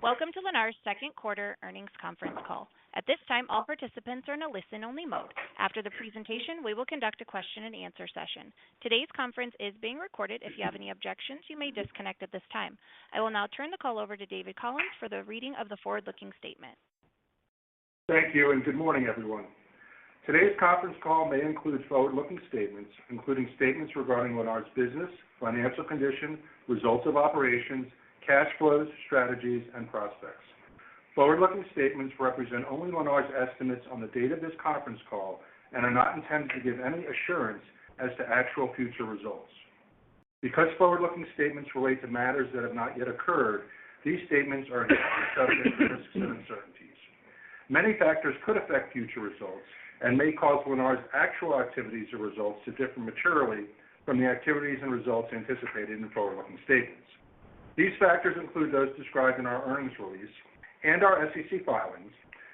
Welcome to Lennar's second quarter earnings conference call. At this time, all participants are in a listen-only mode. After the presentation, we will conduct a question-and-answer session. Today's conference is being recorded. If you have any objections, you may disconnect at this time. I will now turn the call over to David Collins for the reading of the forward-looking statement. Thank you, and good morning, everyone. Today's conference call may include forward-looking statements, including statements regarding Lennar's business, financial condition, results of operations, cash flows, strategies, and prospects. Forward-looking statements represent only Lennar's estimates on the date of this conference call and are not intended to give any assurance as to actual future results. Because forward-looking statements relate to matters that have not yet occurred, these statements are subject to risks and uncertainties. Many factors could affect future results and may cause Lennar's actual activities or results to differ materially from the activities and results anticipated in forward-looking statements. These factors include those described in our earnings release and our SEC filings,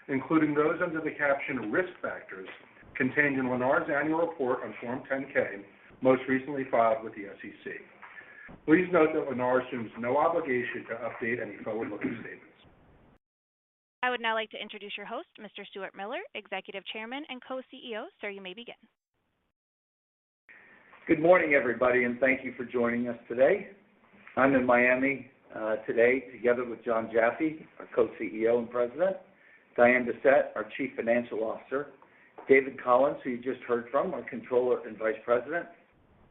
including those under the caption Risk Factors contained in Lennar's annual report on Form 10-K, most recently filed with the SEC. Please note that Lennar assumes no obligation to update any forward-looking statements. I would now like to introduce your host, Mr. Stuart Miller, Executive Chairman and Co-CEO. Sir, you may begin. Good morning, everybody, and thank you for joining us today. I'm in Miami today together with John Jaffe, our Co-CEO and President, Diane Bessette, our Chief Financial Officer, David Collins, who you just heard from, our Controller and Vice President,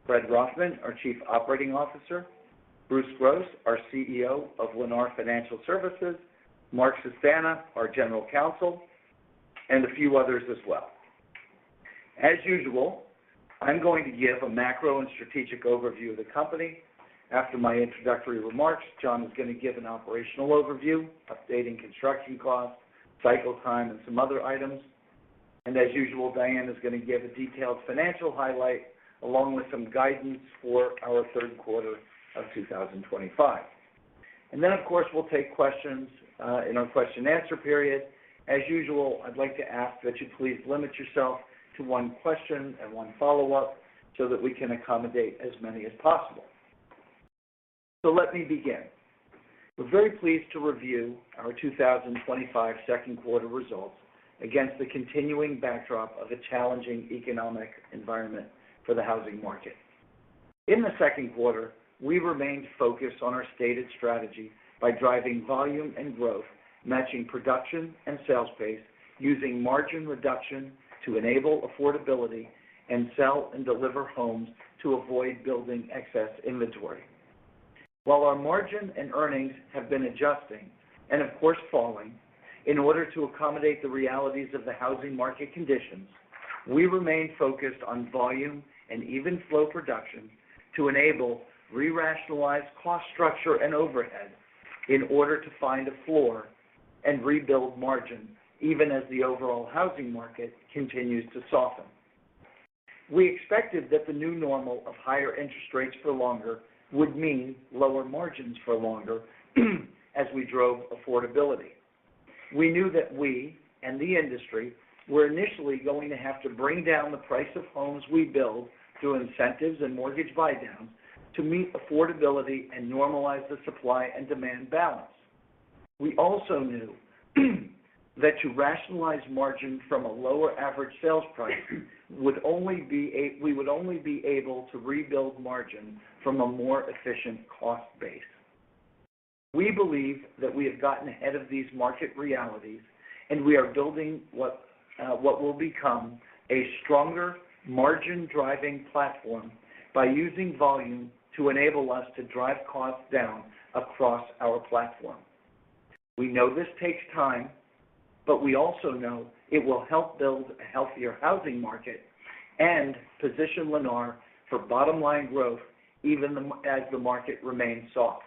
Fred Rothman, our Chief Operating Officer, Bruce Gross, our CEO of Lennar Financial Services, Mark Sestana, our General Counsel, and a few others as well. As usual, I'm going to give a macro and strategic overview of the company. After my introductory remarks, John is going to give an operational overview, updating construction costs, cycle time, and some other items. And as usual, Diane is going to give a detailed financial highlight along with some guidance for our third quarter of 2025. And then, of course, we'll take questions in our question-and-answer period. As usual, I'd like to ask that you please limit yourself to one question and one follow-up so that we can accommodate as many as possible. So let me begin. We're very pleased to review our 2025 second quarter results against the continuing backdrop of a challenging economic environment for the housing market. In the second quarter, we remained focused on our stated strategy by driving volume and growth, matching production and sales pace, using margin reduction to enable affordability, and sell and deliver homes to avoid building excess inventory. While our margin and earnings have been adjusting and, of course, falling, in order to accommodate the realities of the housing market conditions, we remain focused on volume and even flow production to enable re-rationalized cost structure and overhead in order to find a floor and rebuild margin, even as the overall housing market continues to soften. We expected that the new normal of higher interest rates for longer would mean lower margins for longer as we drove affordability. We knew that we and the industry were initially going to have to bring down the price of homes we build through incentives and mortgage buy-downs to meet affordability and normalize the supply and demand balance. We also knew that to rationalize margin from a lower average sales price we would only be able to rebuild margin from a more efficient cost base. We believe that we have gotten ahead of these market realities, and we are building what will become a stronger margin-driving platform by using volume to enable us to drive costs down across our platform. We know this takes time, but we also know it will help build a healthier housing market and position Lennar for bottom-line growth even as the market remains soft.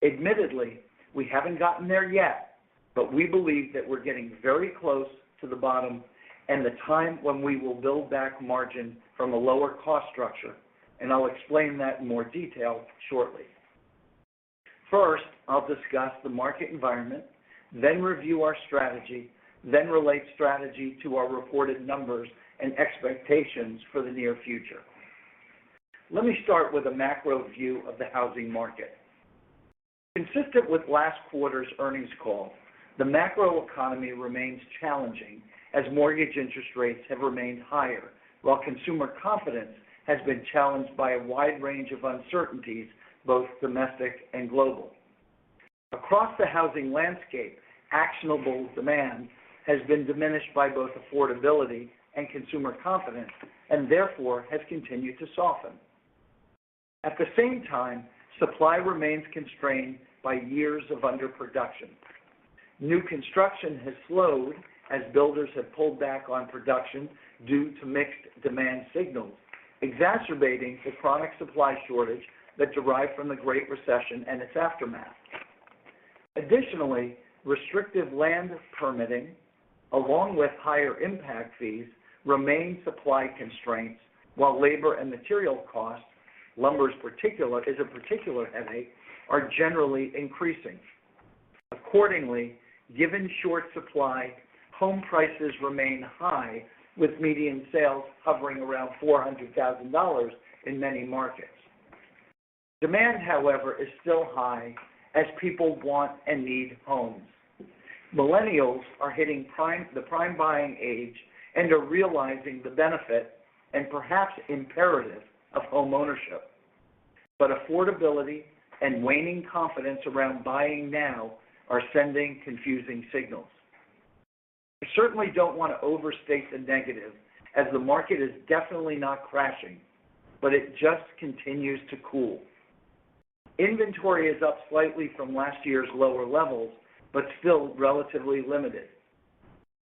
Admittedly, we haven't gotten there yet, but we believe that we're getting very close to the bottom and the time when we will build back margin from a lower cost structure, and I'll explain that in more detail shortly. First, I'll discuss the market environment, then review our strategy, then relate strategy to our reported numbers and expectations for the near future. Let me start with a macro view of the housing market. Consistent with last quarter's earnings call, the macroeconomy remains challenging as mortgage interest rates have remained higher, while consumer confidence has been challenged by a wide range of uncertainties, both domestic and global. Across the housing landscape, actionable demand has been diminished by both affordability and consumer confidence, and therefore has continued to soften. At the same time, supply remains constrained by years of underproduction. New construction has slowed as builders have pulled back on production due to mixed demand signals, exacerbating the chronic supply shortage that derived from the Great Recession and its aftermath. Additionally, restrictive land permitting, along with higher impact fees, remain supply constraints, while labor and material costs, lumber is a particular headache, are generally increasing. Accordingly, given short supply, home prices remain high, with median sales hovering around $400,000 in many markets. Demand, however, is still high as people want and need homes. Millennials are hitting the prime buying age and are realizing the benefit and perhaps imperative of home ownership. But affordability and waning confidence around buying now are sending confusing signals. I certainly don't want to overstate the negative, as the market is definitely not crashing, but it just continues to cool. Inventory is up slightly from last year's lower levels, but still relatively limited.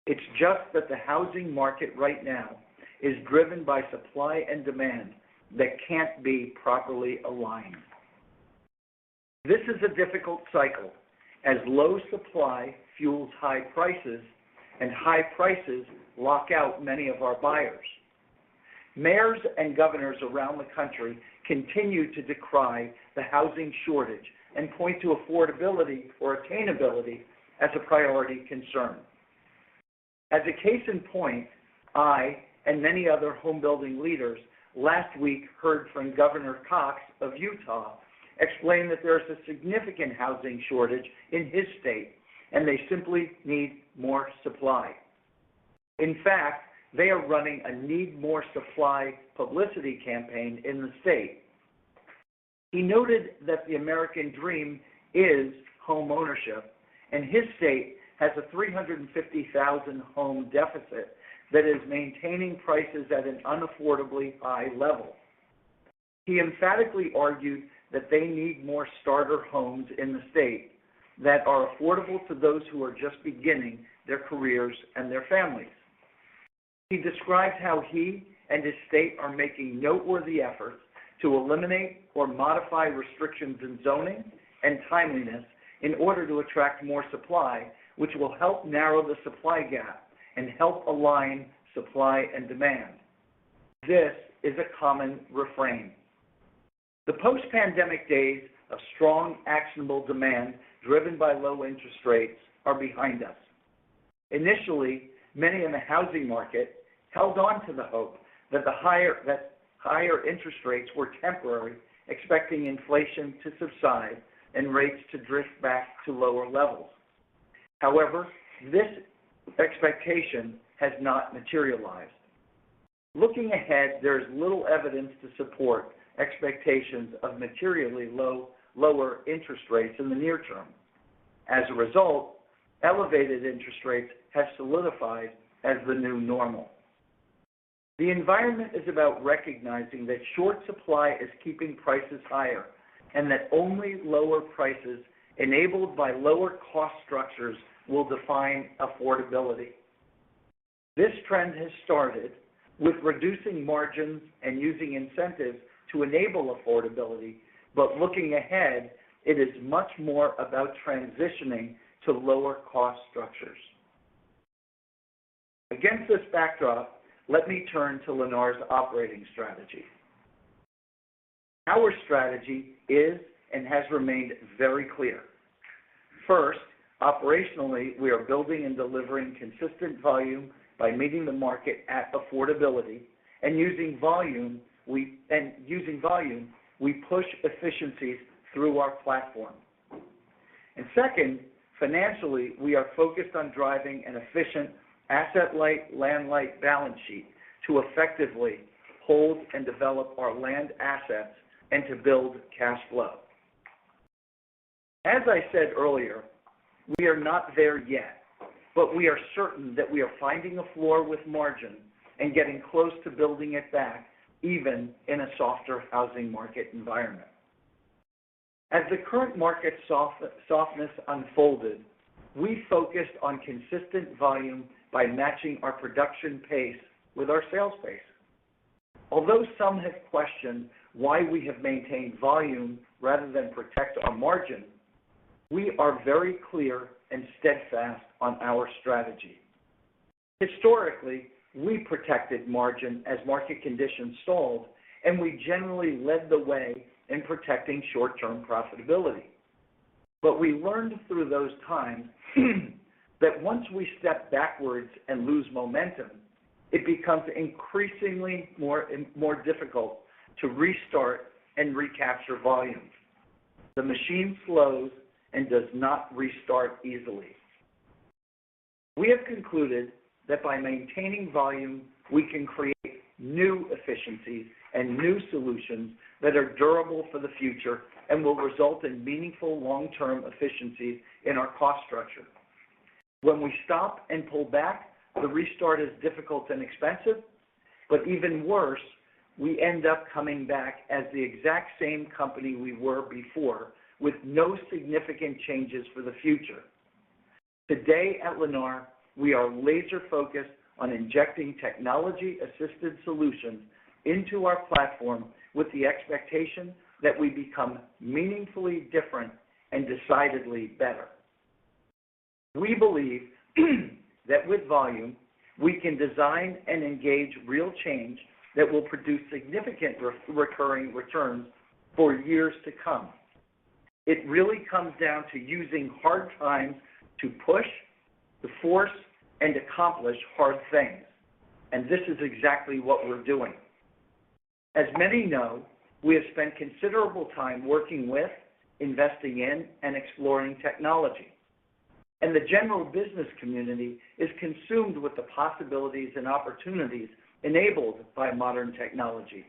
It's just that the housing market right now is driven by supply and demand that can't be properly aligned. This is a difficult cycle, as low supply fuels high prices, and high prices lock out many of our buyers. Mayors and governors around the country continue to decry the housing shortage and point to affordability or attainability as a priority concern. As a case in point, I and many other home building leaders last week heard from Governor Cox of Utah explain that there's a significant housing shortage in his state, and they simply need more supply. In fact, they are running a need more supply publicity campaign in the state. He noted that the American dream is home ownership, and his state has a 350,000 home deficit that is maintaining prices at an unaffordably high level. He emphatically argued that they need more starter homes in the state that are affordable to those who are just beginning their careers and their families. He described how he and his state are making noteworthy efforts to eliminate or modify restrictions in zoning and timeliness in order to attract more supply, which will help narrow the supply gap and help align supply and demand. This is a common refrain. The post-pandemic days of strong, actionable demand driven by low interest rates are behind us. Initially, many in the housing market held on to the hope that higher interest rates were temporary, expecting inflation to subside and rates to drift back to lower levels. However, this expectation has not materialized. Looking ahead, there is little evidence to support expectations of materially lower interest rates in the near term. As a result, elevated interest rates have solidified as the new normal. The environment is about recognizing that short supply is keeping prices higher, and that only lower prices enabled by lower cost structures will define affordability. This trend has started with reducing margins and using incentives to enable affordability, but looking ahead, it is much more about transitioning to lower cost structures. Against this backdrop, let me turn to Lennar's operating strategy. Our strategy is and has remained very clear. First, operationally, we are building and delivering consistent volume by meeting the market at affordability, and using volume, we push efficiencies through our platform. And second, financially, we are focused on driving an efficient asset-light, land-light balance sheet to effectively hold and develop our land assets and to build cash flow. As I said earlier, we are not there yet, but we are certain that we are finding a floor with margin and getting close to building it back, even in a softer housing market environment. As the current market softness unfolded, we focused on consistent volume by matching our production pace with our sales pace. Although some have questioned why we have maintained volume rather than protect our margin, we are very clear and steadfast on our strategy. Historically, we protected margin as market conditions stalled, and we generally led the way in protecting short-term profitability. But we learned through those times that once we step backwards and lose momentum, it becomes increasingly more difficult to restart and recapture volume. The machine slows and does not restart easily. We have concluded that by maintaining volume, we can create new efficiencies and new solutions that are durable for the future and will result in meaningful long-term efficiencies in our cost structure. When we stop and pull back, the restart is difficult and expensive, but even worse, we end up coming back as the exact same company we were before, with no significant changes for the future. Today at Lennar, we are laser-focused on injecting technology-assisted solutions into our platform with the expectation that we become meaningfully different and decidedly better. We believe that with volume, we can design and engage real change that will produce significant recurring returns for years to come. It really comes down to using hard times to push, to force, and accomplish hard things. And this is exactly what we're doing. As many know, we have spent considerable time working with, investing in, and exploring technology. And the general business community is consumed with the possibilities and opportunities enabled by modern technology.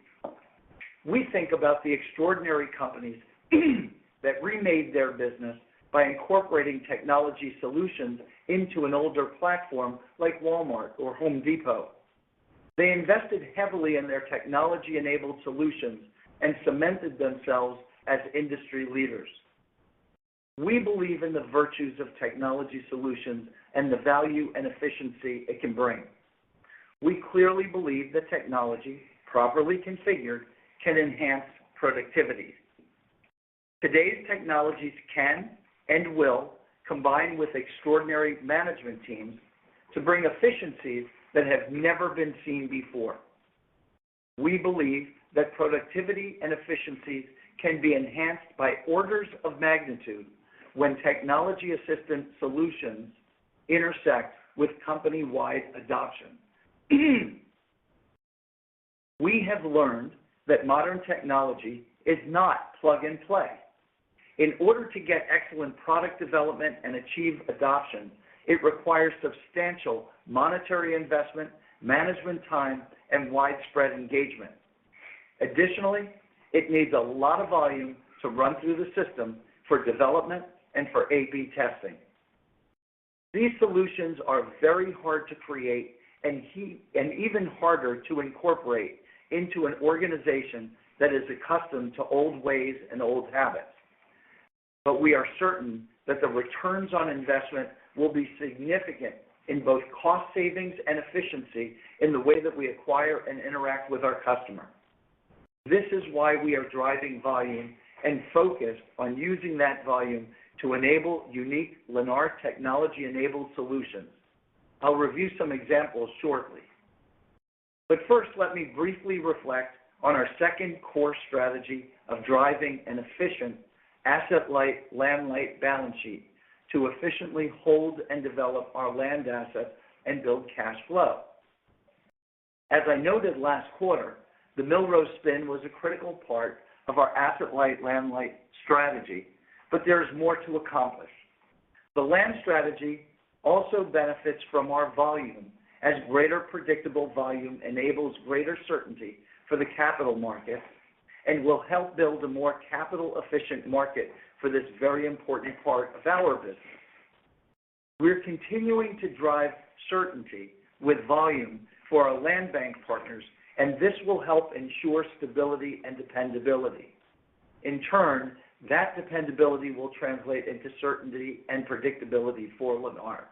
We think about the extraordinary companies that remade their business by incorporating technology solutions into an older platform like Walmart or Home Depot. They invested heavily in their technology-enabled solutions and cemented themselves as industry leaders. We believe in the virtues of technology solutions and the value and efficiency it can bring. We clearly believe that technology, properly configured, can enhance productivity. Today's technologies can and will combine with extraordinary management teams to bring efficiencies that have never been seen before. We believe that productivity and efficiencies can be enhanced by orders of magnitude when technology-assisted solutions intersect with company-wide adoption. We have learned that modern technology is not plug and play. In order to get excellent product development and achieve adoption, it requires substantial monetary investment, management time, and widespread engagement. Additionally, it needs a lot of volume to run through the system for development and for A/B testing. These solutions are very hard to create and even harder to incorporate into an organization that is accustomed to old ways and old habits. But we are certain that the returns on investment will be significant in both cost savings and efficiency in the way that we acquire and interact with our customer. This is why we are driving volume and focused on using that volume to enable unique Lennar technology-enabled solutions. I'll review some examples shortly. But first, let me briefly reflect on our second core strategy of driving an efficient asset-light, land-light balance sheet to efficiently hold and develop our land assets and build cash flow. As I noted last quarter, the Millrose spin was a critical part of our asset-light, land-light strategy, but there is more to accomplish. The land strategy also benefits from our volume, as greater predictable volume enables greater certainty for the capital market and will help build a more capital-efficient market for this very important part of our business. We're continuing to drive certainty with volume for our land bank partners, and this will help ensure stability and dependability. In turn, that dependability will translate into certainty and predictability for Lennar.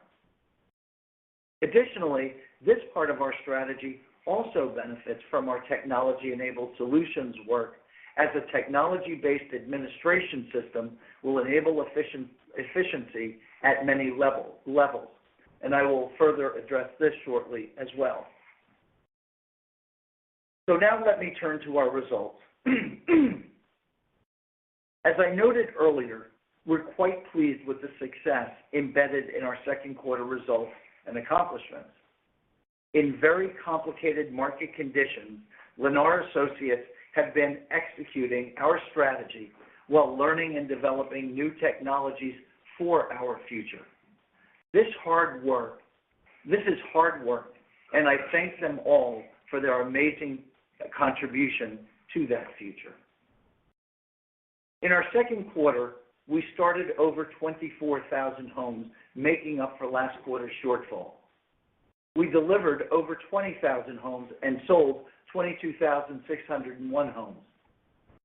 Additionally, this part of our strategy also benefits from our technology-enabled solutions work, as a technology-based administration system will enable efficiency at many levels, and I will further address this shortly as well. So now let me turn to our results. As I noted earlier, we're quite pleased with the success embedded in our second quarter results and accomplishments. In very complicated market conditions, Lennar associates have been executing our strategy while learning and developing new technologies for our future. This is hard work, and I thank them all for their amazing contribution to that future. In our second quarter, we started over 24,000 homes, making up for last quarter's shortfall. We delivered over 20,000 homes and sold 22,601 homes.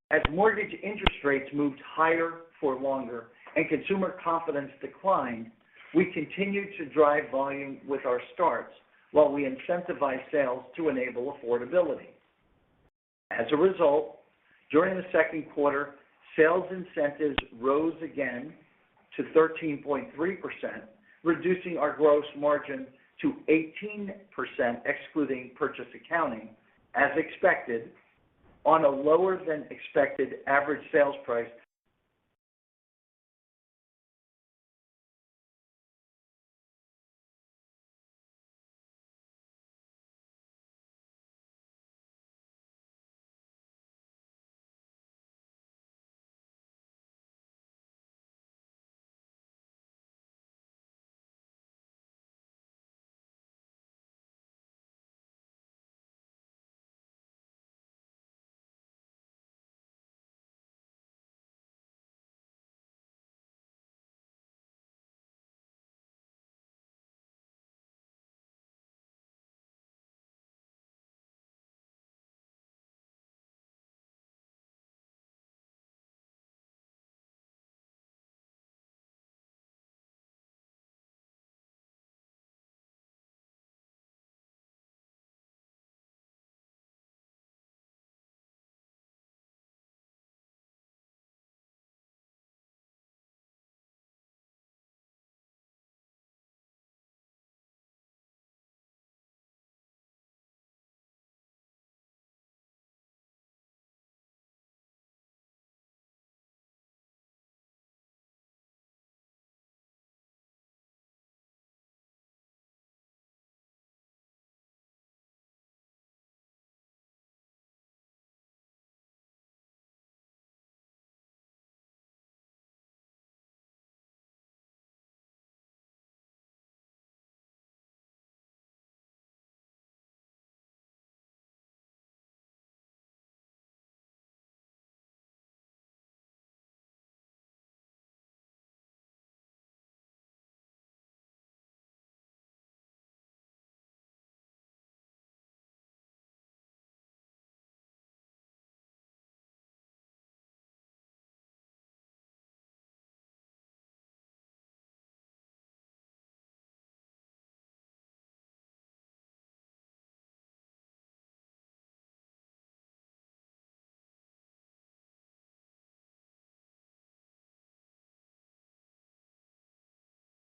As mortgage interest rates moved higher for longer and consumer confidence declined, we continued to drive volume with our starts while we incentivized sales to enable affordability. As a result, during the second quarter, sales incentives rose again to 13.3%, reducing our gross margin to 18%, excluding purchase accounting, as expected, on a lower than expected average sales price.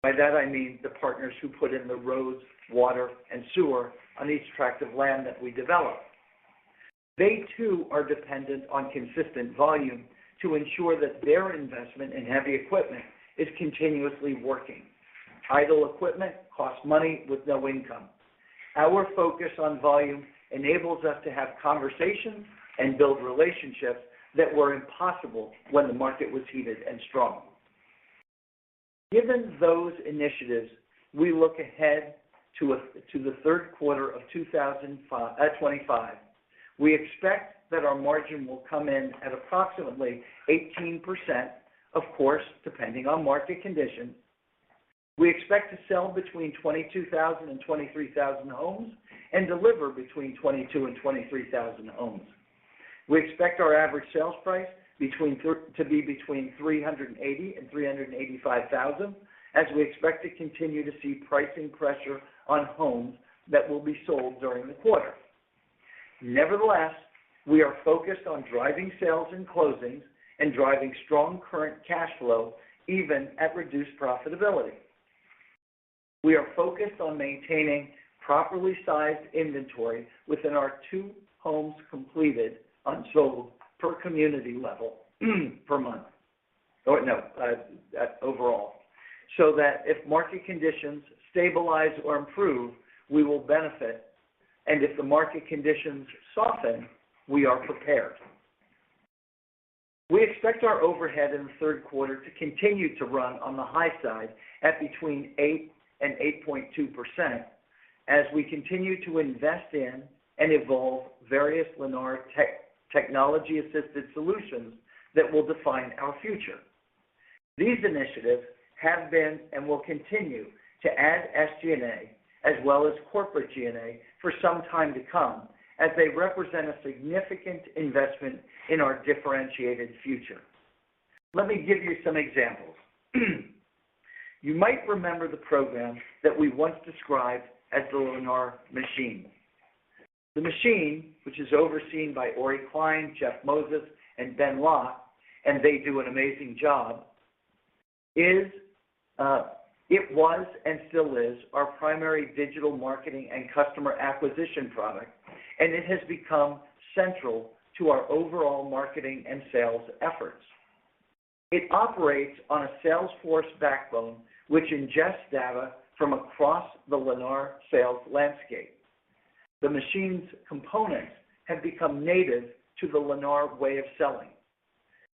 By that I mean the partners who put in the roads, water, and sewer on each tract of land that we develop. They too are dependent on consistent volume to ensure that their investment in heavy equipment is continuously working. Idle equipment costs money with no income. Our focus on volume enables us to have conversations and build relationships that were impossible when the market was heated and strong. Given those initiatives, we look ahead to the third quarter of 2025. We expect that our margin will come in at approximately 18%, of course, depending on market conditions. We expect to sell between 22,000 and 23,000 homes and deliver between 22 and 23,000 homes. We expect our average sales price to be between $380,000 and $385,000, as we expect to continue to see pricing pressure on homes that will be sold during the quarter. Nevertheless, we are focused on driving sales and closings and driving strong current cash flow, even at reduced profitability. We are focused on maintaining properly sized inventory within our 2 homes completed unsold per community level per month, overall, so that if market conditions stabilize or improve, we will benefit, and if the market conditions soften, we are prepared. We expect our overhead in the third quarter to continue to run on the high side at between 8 and 8.2% as we continue to invest in and evolve various Lennar technology-assisted solutions that will define our future. These initiatives have been and will continue to add SG&A as well as corporate G&A for some time to come, as they represent a significant investment in our differentiated future. Let me give you some examples. You might remember the program that we once described as the Lennar Machine. The machine, which is overseen by Ori Klein, Jeff Moses, and Ben Locke, and they do an amazing job, it was and still is our primary digital marketing and customer acquisition product, and it has become central to our overall marketing and sales efforts. It operates on a Salesforce backbone, which ingests data from across the Lennar sales landscape. The machine's components have become native to the Lennar way of selling.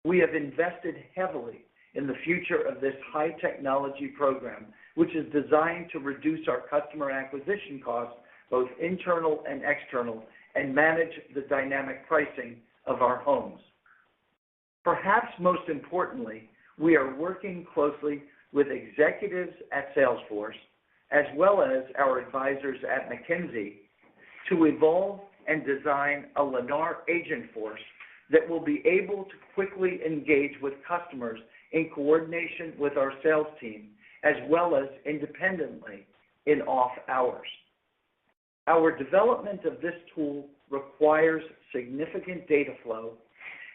We have invested heavily in the future of this high-technology program, which is designed to reduce our customer acquisition costs, both internal and external, and manage the dynamic pricing of our homes. Perhaps most importantly, we are working closely with executives at Salesforce, as well as our advisors at McKinsey, to evolve and design a Lennar agent force that will be able to quickly engage with customers in coordination with our sales team, as well as independently in off hours. Our development of this tool requires significant data flow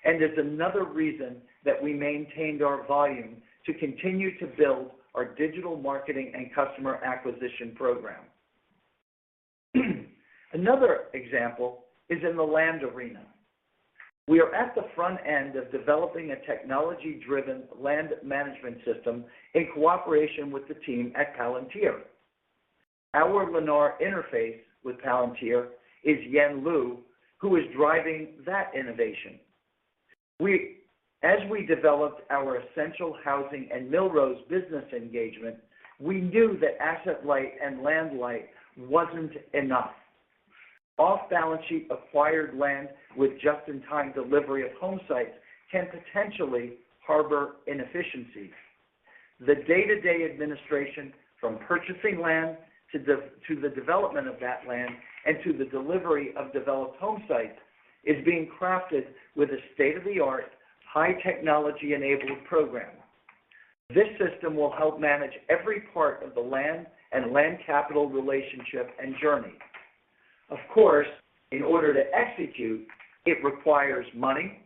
and is another reason that we maintained our volume to continue to build our digital marketing and customer acquisition program. Another example is in the land arena. We are at the front end of developing a technology-driven land management system in cooperation with the team at Palantir. Our Lennar interface with Palantir is Yen Liu, who is driving that innovation. As we developed our essential housing and Millrose business engagement, we knew that asset light and land light wasn't enough. Off-balance sheet acquired land with just-in-time delivery of home sites can potentially harbor inefficiencies. The day-to-day administration, from purchasing land to the development of that land and to the delivery of developed home sites, is being crafted with a state-of-the-art, high-technology-enabled program. This system will help manage every part of the land and land capital relationship and journey. Of course, in order to execute, it requires money,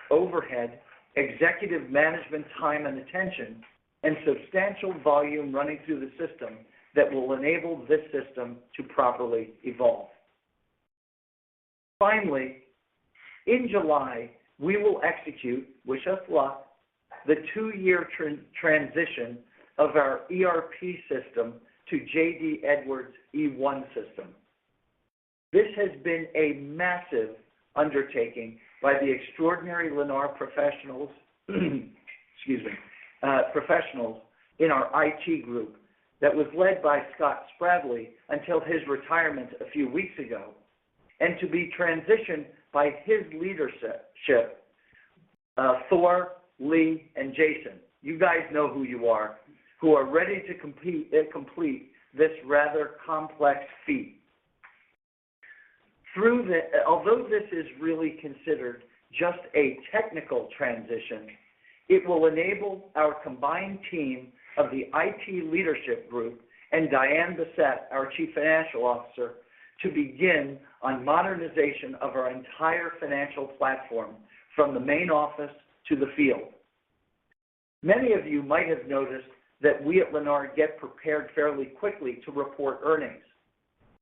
overhead, executive management time and attention, and substantial volume running through the system that will enable this system to properly evolve. Finally, in July, we will execute, wish us luck, the 2-year transition of our ERP system to J.D. Edwards' E1 system. This has been a massive undertaking by the extraordinary Lennar professionals in our IT group that was led by Scott Spradley until his retirement a few weeks ago, and to be transitioned by his leadership, Thor, Lee, and Jason. You guys know who you are, who are ready to complete this rather complex feat. Although this is really considered just a technical transition, it will enable our combined team of the IT leadership group and Diane Bessette, our Chief Financial Officer, to begin on modernization of our entire financial platform from the main office to the field. Many of you might have noticed that we at Lennar get prepared fairly quickly to report earnings.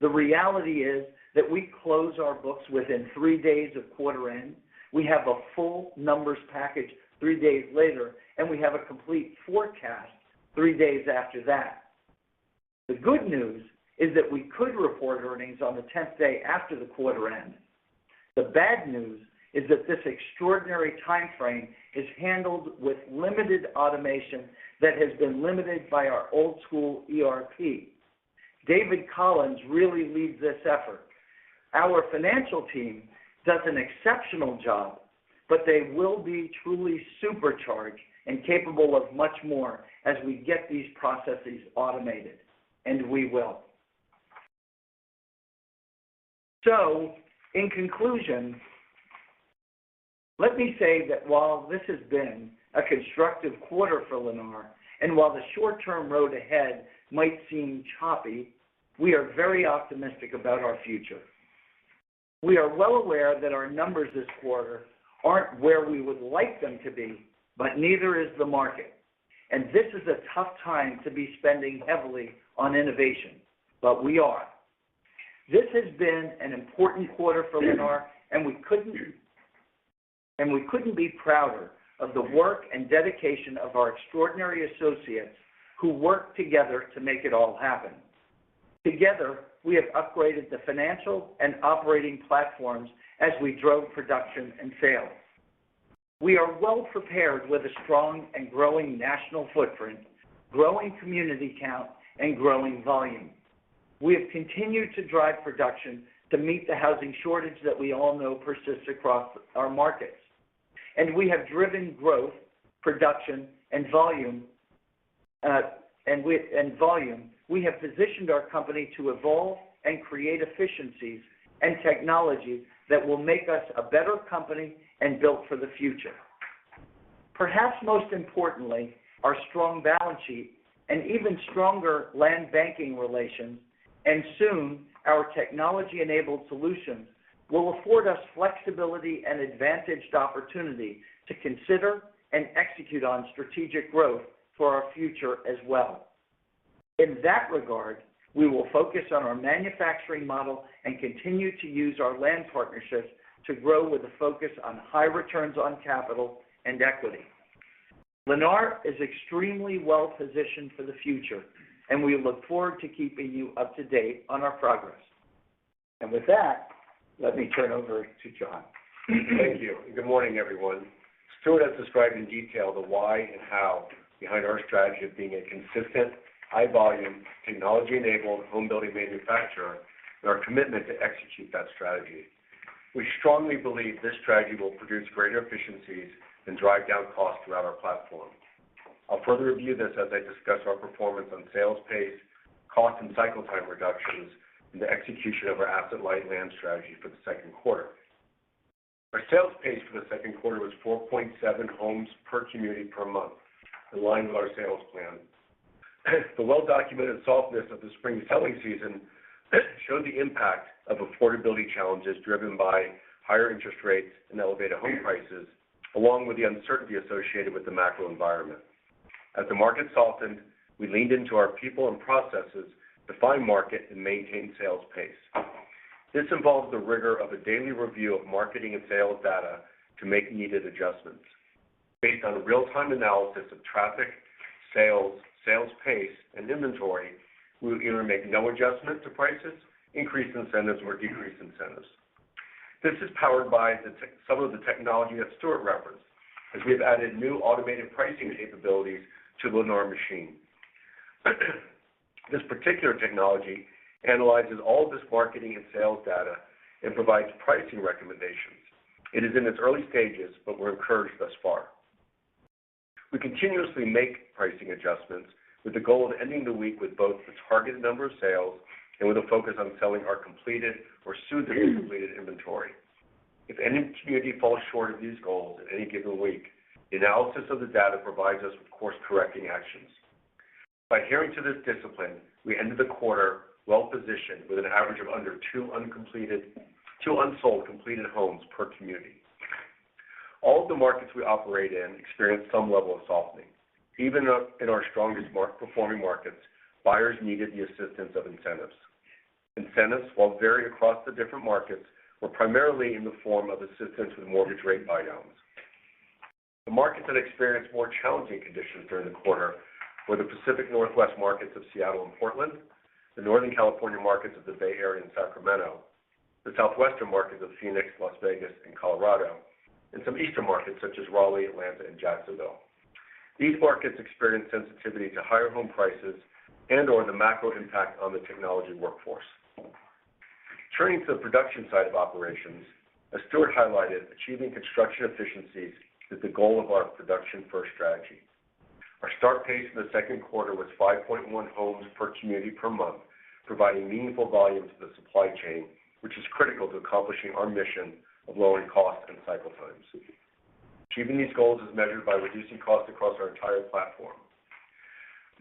The reality is that we close our books within 3 days of quarter end. We have a full numbers package 3 days later, and we have a complete forecast 3 days after that. The good news is that we could report earnings on the 10th day after the quarter end. The bad news is that this extraordinary time frame is handled with limited automation that has been limited by our old school ERP. David Collins really leads this effort. Our financial team does an exceptional job, but they will be truly supercharged and capable of much more as we get these processes automated, and we will. So, in conclusion, let me say that while this has been a constructive quarter for Lennar, and while the short-term road ahead might seem choppy, we are very optimistic about our future. We are well aware that our numbers this quarter aren't where we would like them to be, but neither is the market. And this is a tough time to be spending heavily on innovation, but we are. This has been an important quarter for Lennar, and we couldn't be prouder of the work and dedication of our extraordinary associates who work together to make it all happen. Together, we have upgraded the financial and operating platforms as we drove production and sales. We are well prepared with a strong and growing national footprint, growing community count, and growing volume. We have continued to drive production to meet the housing shortage that we all know persists across our markets. And we have driven growth, production, and volume. We have positioned our company to evolve and create efficiencies and technologies that will make us a better company and built for the future. Perhaps most importantly, our strong balance sheet and even stronger land banking relations, and soon our technology-enabled solutions will afford us flexibility and advantaged opportunity to consider and execute on strategic growth for our future as well. In that regard, we will focus on our manufacturing model and continue to use our land partnerships to grow with a focus on high returns on capital and equity. Lennar is extremely well positioned for the future, and we look forward to keeping you up to date on our progress. And with that, let me turn over to John. Thank you. Good morning, everyone. Stuart has described in detail the why and how behind our strategy of being a consistent, high-volume, technology-enabled home-building manufacturer and our commitment to execute that strategy. We strongly believe this strategy will produce greater efficiencies and drive down costs throughout our platform. I'll further review this as I discuss our performance on sales pace, cost and cycle time reductions, and the execution of our asset-light land strategy for the second quarter. Our sales pace for the second quarter was 4.7 homes per community per month, in line with our sales plan. The well-documented softness of the spring selling season showed the impact of affordability challenges driven by higher interest rates and elevated home prices, along with the uncertainty associated with the macro environment. As the market softened, we leaned into our people and processes to find market and maintain sales pace. This involves the rigor of a daily review of marketing and sales data to make needed adjustments. Based on real-time analysis of traffic, sales pace, and inventory, we will either make no adjustment to prices, increase incentives, or decrease incentives. This is powered by some of the technology that Stuart referenced, as we have added new automated pricing capabilities to the Lennar machine, This particular technology analyzes all of this marketing and sales data and provides pricing recommendations. It is in its early stages, but we're encouraged thus far. We continuously make pricing adjustments with the goal of ending the week with both the targeted number of sales and with a focus on selling our completed or soon-to-be completed inventory. If any community falls short of these goals in any given week, the analysis of the data provides us with course-correcting actions. By adhering to this discipline, we ended the quarter well-positioned with an average of under two unsold completed homes per community. All of the markets we operate in experience some level of softening. Even in our strongest performing markets, buyers needed the assistance of incentives. Incentives, while varied across the different markets, were primarily in the form of assistance with mortgage rate buydowns. The markets that experienced more challenging conditions during the quarter were the Pacific Northwest markets of Seattle and Portland, the Northern California markets of the Bay Area and Sacramento, the Southwestern markets of Phoenix, Las Vegas, and Colorado, and some Eastern markets such as Raleigh, Atlanta, and Jacksonville. These markets experienced sensitivity to higher home prices and/or the macro impact on the technology workforce. Turning to the production side of operations, as Stuart highlighted, achieving construction efficiencies is the goal of our production-first strategy. Our start pace in the second quarter was 5.1 homes per community per month, providing meaningful volume to the supply chain, which is critical to accomplishing our mission of lowering costs and cycle times. Achieving these goals is measured by reducing costs across our entire platform.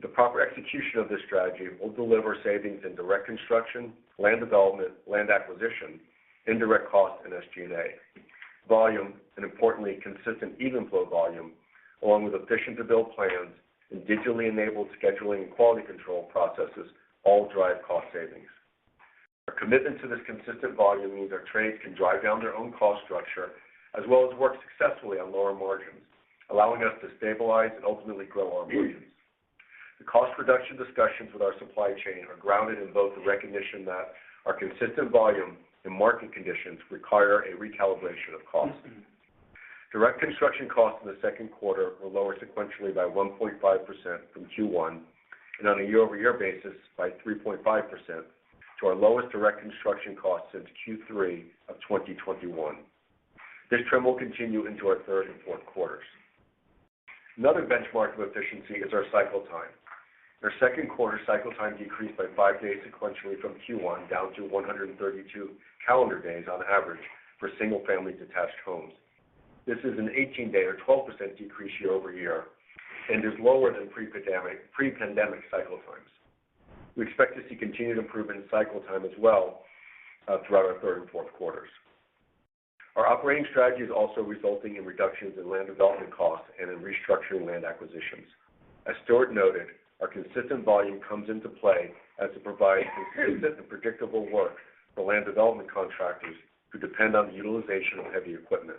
The proper execution of this strategy will deliver savings in direct construction, land development, land acquisition, indirect costs, and SG&A. Volume, and importantly, consistent even flow volume, along with efficient-to-build plans and digitally enabled scheduling and quality control processes all drive cost savings. Our commitment to this consistent volume means our trades can drive down their own cost structure as well as work successfully on lower margins, allowing us to stabilize and ultimately grow our margins. The cost reduction discussions with our supply chain are grounded in both the recognition that our consistent volume and market conditions require a recalibration of costs. Direct construction costs in the second quarter were lower sequentially by 1.5% from Q1 and on a year-over-year basis by 3.5%. To our lowest direct construction costs since Q3 of 2021. This trend will continue into our third and fourth quarters. Another benchmark of efficiency is our cycle time. In our second quarter, cycle time decreased by 5 days sequentially from Q1 down to 132 calendar days on average for single-family detached homes. This is an 18-day or 12% decrease year over year and is lower than pre-pandemic cycle times. We expect to see continued improvement in cycle time as well throughout our third and fourth quarters. Our operating strategy is also resulting in reductions in land development costs and in restructuring land acquisitions. As Stuart noted, our consistent volume comes into play as it provides consistent and predictable work for land development contractors who depend on the utilization of heavy equipment.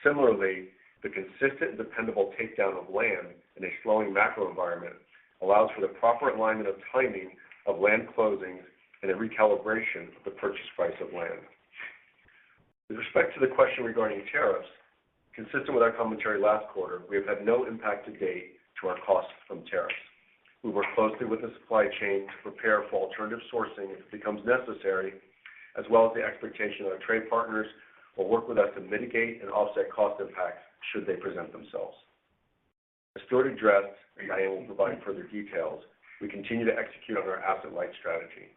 Similarly, the consistent and dependable takedown of land in a slowing macro environment allows for the proper alignment of timing of land closings and a recalibration of the purchase price of land. With respect to the question regarding tariffs, consistent with our commentary last quarter, we have had no impact to date to our costs from tariffs. We work closely with the supply chain to prepare for alternative sourcing if it becomes necessary, as well as the expectation that our trade partners will work with us to mitigate and offset cost impacts should they present themselves. As Stuart addressed, and Diane will provide further details, we continue to execute on our asset-light strategy.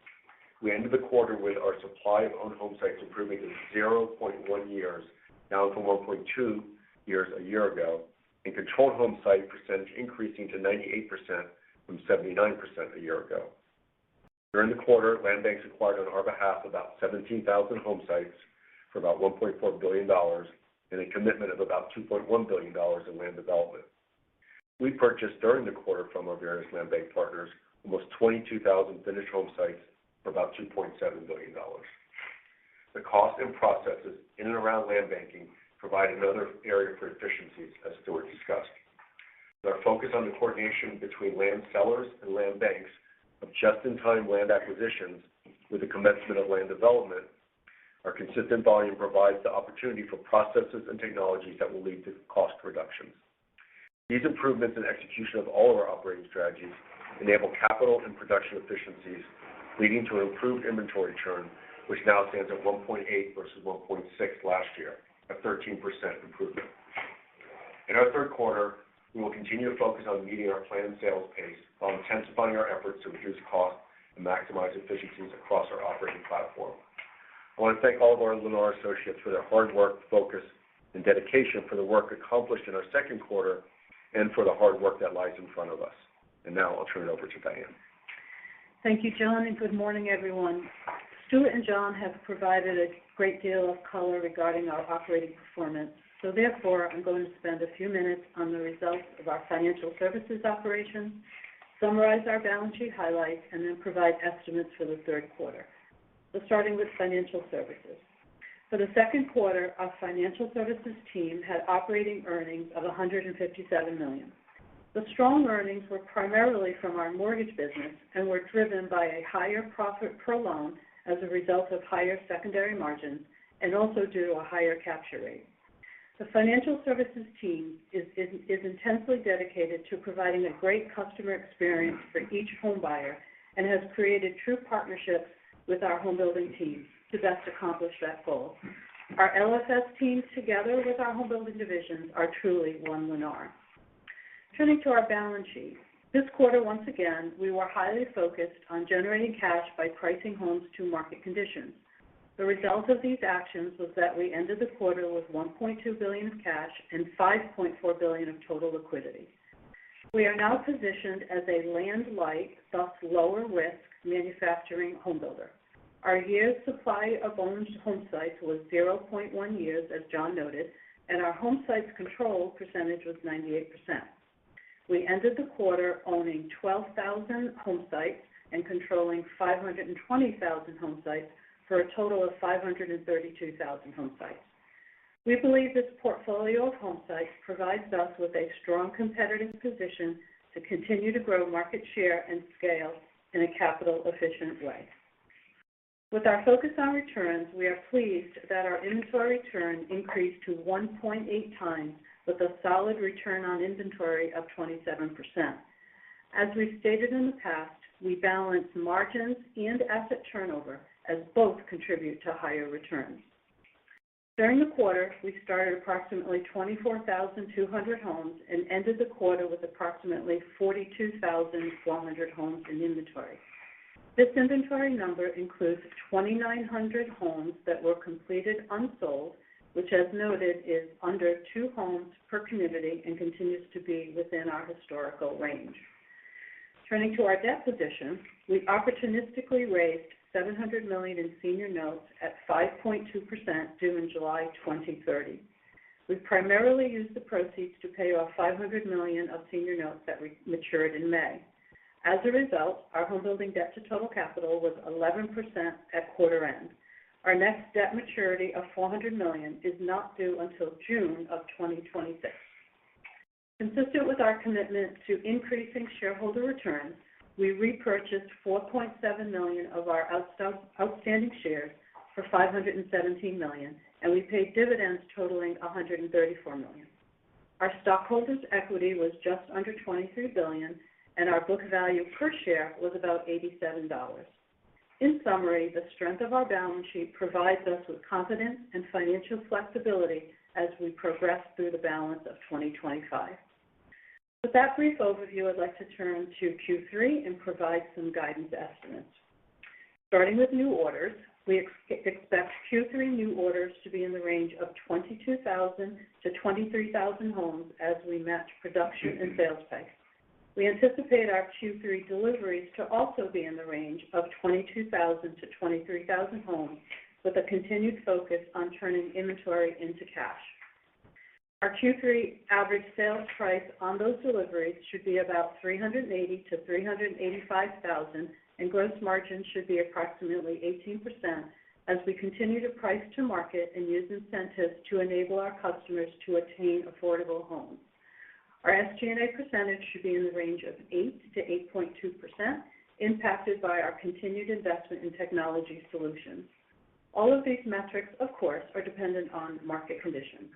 We ended the quarter with our supply of owned home sites improving to 0.1 years, down from 1.2 years a year ago, and controlled home site percentage increasing to 98% from 79% a year ago. During the quarter, land banks acquired on our behalf about 17,000 home sites for about $1.4 billion and a commitment of about $2.1 billion in land development. We purchased during the quarter from our various land bank partners almost 22,000 finished home sites for about $2.7 billion. The cost and processes in and around land banking provide another area for efficiencies, as Stuart discussed. With our focus on the coordination between land sellers and land banks of just-in-time land acquisitions with the commencement of land development, our consistent volume provides the opportunity for processes and technologies that will lead to cost reductions. These improvements in execution of all of our operating strategies enable capital and production efficiencies, leading to an improved inventory turn, which now stands at 1.8 versus 1.6 last year, a 13% improvement. In our third quarter, we will continue to focus on meeting our planned sales pace while intensifying our efforts to reduce costs and maximize efficiencies across our operating platform. I want to thank all of our Lennar associates for their hard work, focus, and dedication for the work accomplished in our second quarter and for the hard work that lies in front of us. And now I'll turn it over to Diane. Thank you, John, and good morning, everyone. Stuart and John have provided a great deal of color regarding our operating performance. So therefore, I'm going to spend a few minutes on the results of our financial services operations, summarize our balance sheet highlights, and then provide estimates for the third quarter. So starting with financial services. For the second quarter, our financial services team had operating earnings of $157 million. The strong earnings were primarily from our mortgage business and were driven by a higher profit per loan as a result of higher secondary margins and also due to a higher capture rate. The financial services team is intensely dedicated to providing a great customer experience for each home buyer and has created true partnerships with our home building teams to best accomplish that goal. Our LFS teams, together with our home building divisions, are truly one Lennar. Turning to our balance sheet, this quarter, once again, we were highly focused on generating cash by pricing homes to market conditions. The result of these actions was that we ended the quarter with $1.2 billion of cash and $5.4 billion of total liquidity. We are now positioned as a land-light, thus lower-risk manufacturing home builder. Our year's supply of owned home sites was 0.1 years, as John noted, and our home sites control percentage was 98%. We ended the quarter owning 12,000 home sites and controlling 520,000 home sites for a total of 532,000 home sites. We believe this portfolio of home sites provides us with a strong competitive position to continue to grow market share and scale in a capital-efficient way. With our focus on returns, we are pleased that our inventory turn increased to 1.8 times with a solid return on inventory of 27%. As we've stated in the past, we balance margins and asset turnover as both contribute to higher returns. During the quarter, we started approximately 24,200 homes and ended the quarter with approximately 42,400 homes in inventory. This inventory number includes 2,900 homes that were completed unsold, which, as noted, is under 2 homes per community and continues to be within our historical range. Turning to our debt position, we opportunistically raised $700 million in senior notes at 5.2% due in July 2030. We primarily used the proceeds to pay off $500 million of senior notes that matured in May. As a result, our home building debt to total capital was 11% at quarter end. Our next debt maturity of $400 million is not due until June of 2026. Consistent with our commitment to increasing shareholder returns, we repurchased 4.7 million of our outstanding shares for $517 million, and we paid dividends totaling $134 million. Our stockholders' equity was just under $23 billion, and our book value per share was about $87. In summary, the strength of our balance sheet provides us with confidence and financial flexibility as we progress through the balance of 2025. With that brief overview, I'd like to turn to Q3 and provide some guidance estimates. Starting with new orders, we expect Q3 new orders to be in the range of 22,000 to 23,000 homes as we match production and sales pace. We anticipate our Q3 deliveries to also be in the range of 22,000 to 23,000 homes, with a continued focus on turning inventory into cash. Our Q3 average sales price on those deliveries should be about $380,000 to $385,000, and gross margin should be approximately 18% as we continue to price to market and use incentives to enable our customers to attain affordable homes. Our SG&A percentage should be in the range of 8 to 8.2%, impacted by our continued investment in technology solutions. All of these metrics, of course, are dependent on market conditions.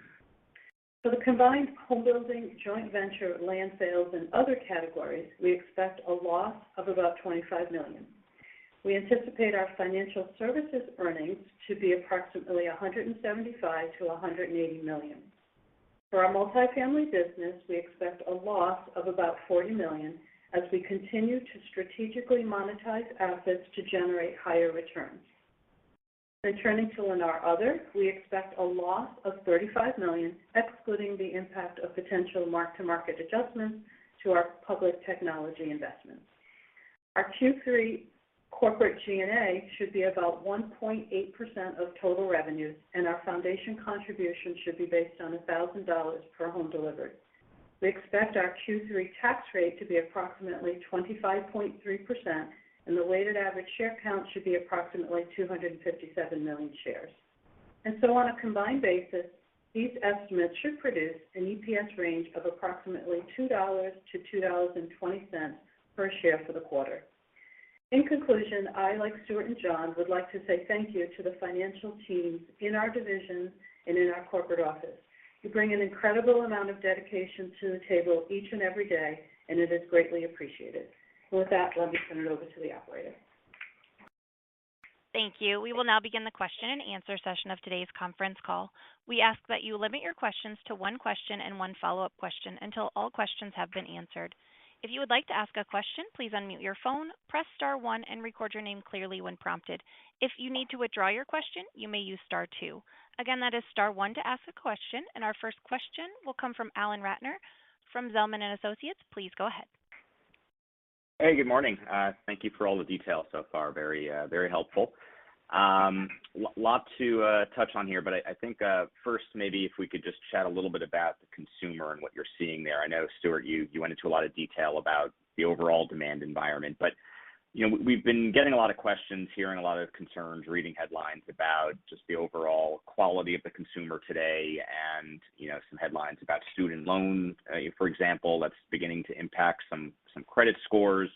For the combined home building, joint venture, land sales, and other categories, we expect a loss of about $25 million. We anticipate our financial services earnings to be approximately $175 to $180 million. For our multifamily business, we expect a loss of about $40 million as we continue to strategically monetize assets to generate higher returns. Then turning to Lennar Other, we expect a loss of $35 million, excluding the impact of potential mark-to-market adjustments to our public technology investments. Our Q3 corporate G&A should be about 1.8% of total revenues, and our foundation contribution should be based on $1,000 per home delivered. We expect our Q3 tax rate to be approximately 25.3%, and the weighted average share count should be approximately 257 million shares. And so on a combined basis, these estimates should produce an EPS range of approximately $2 to $2.20 per share for the quarter. In conclusion, I, like Stuart and John, would like to say thank you to the financial teams in our divisions and in our corporate office. You bring an incredible amount of dedication to the table each and every day, and it is greatly appreciated. With that, let me turn it over to the operator. Thank you. We will now begin the question and answer session of today's conference call. We ask that you limit your questions to one question and one follow-up question until all questions have been answered. If you would like to ask a question, please unmute your phone, press star 1, and record your name clearly when prompted. If you need to withdraw your question, you may use star 2. Again, that is star 1 to ask a question, and our first question will come from Alan Ratner from Zelman & Associates. Please go ahead. Hey, good morning. Thank you for all the details so far. Very helpful. Lot to touch on here, but I think first maybe if we could just chat a little bit about the consumer and what you're seeing there. I know, Stuart, you went into a lot of detail about the overall demand environment, but you know, we've been getting a lot of questions, hearing a lot of concerns, reading headlines about just the overall quality of the consumer today, and you know, some headlines about student loan, for example, that's beginning to impact some credit scores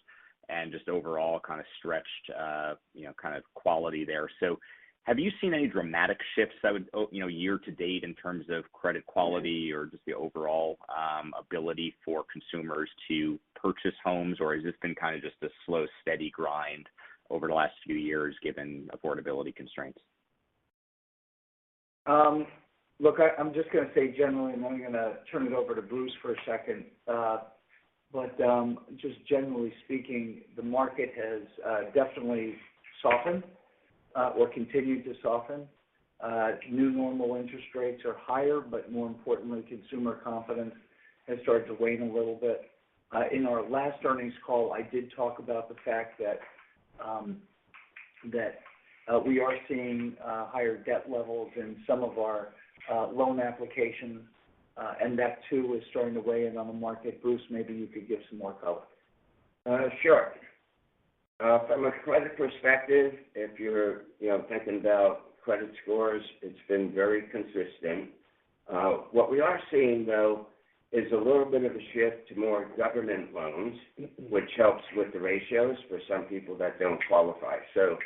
and just overall kind of stretched, kind of quality there. So have you seen any dramatic shifts that would, year to date in terms of credit quality or just the overall ability for consumers to purchase homes, or has this been kind of just a slow, steady grind over the last few years given affordability constraints? Look, I'm just going to say generally, and I'm going to turn it over to Bruce for a second. But just generally speaking, the market has definitely softened or continued to soften. New normal interest rates are higher, but more importantly, consumer confidence has started to wane a little bit. In our last earnings call, I did talk about the fact that we are seeing higher debt levels in some of our loan applications, and that too is starting to weigh in on the market. Bruce, maybe you could give some more color. Sure. From a credit perspective, if you're thinking about credit scores, it's been very consistent. What we are seeing, though, is a little bit of a shift to more government loans, which helps with the ratios for some people that don't qualify. So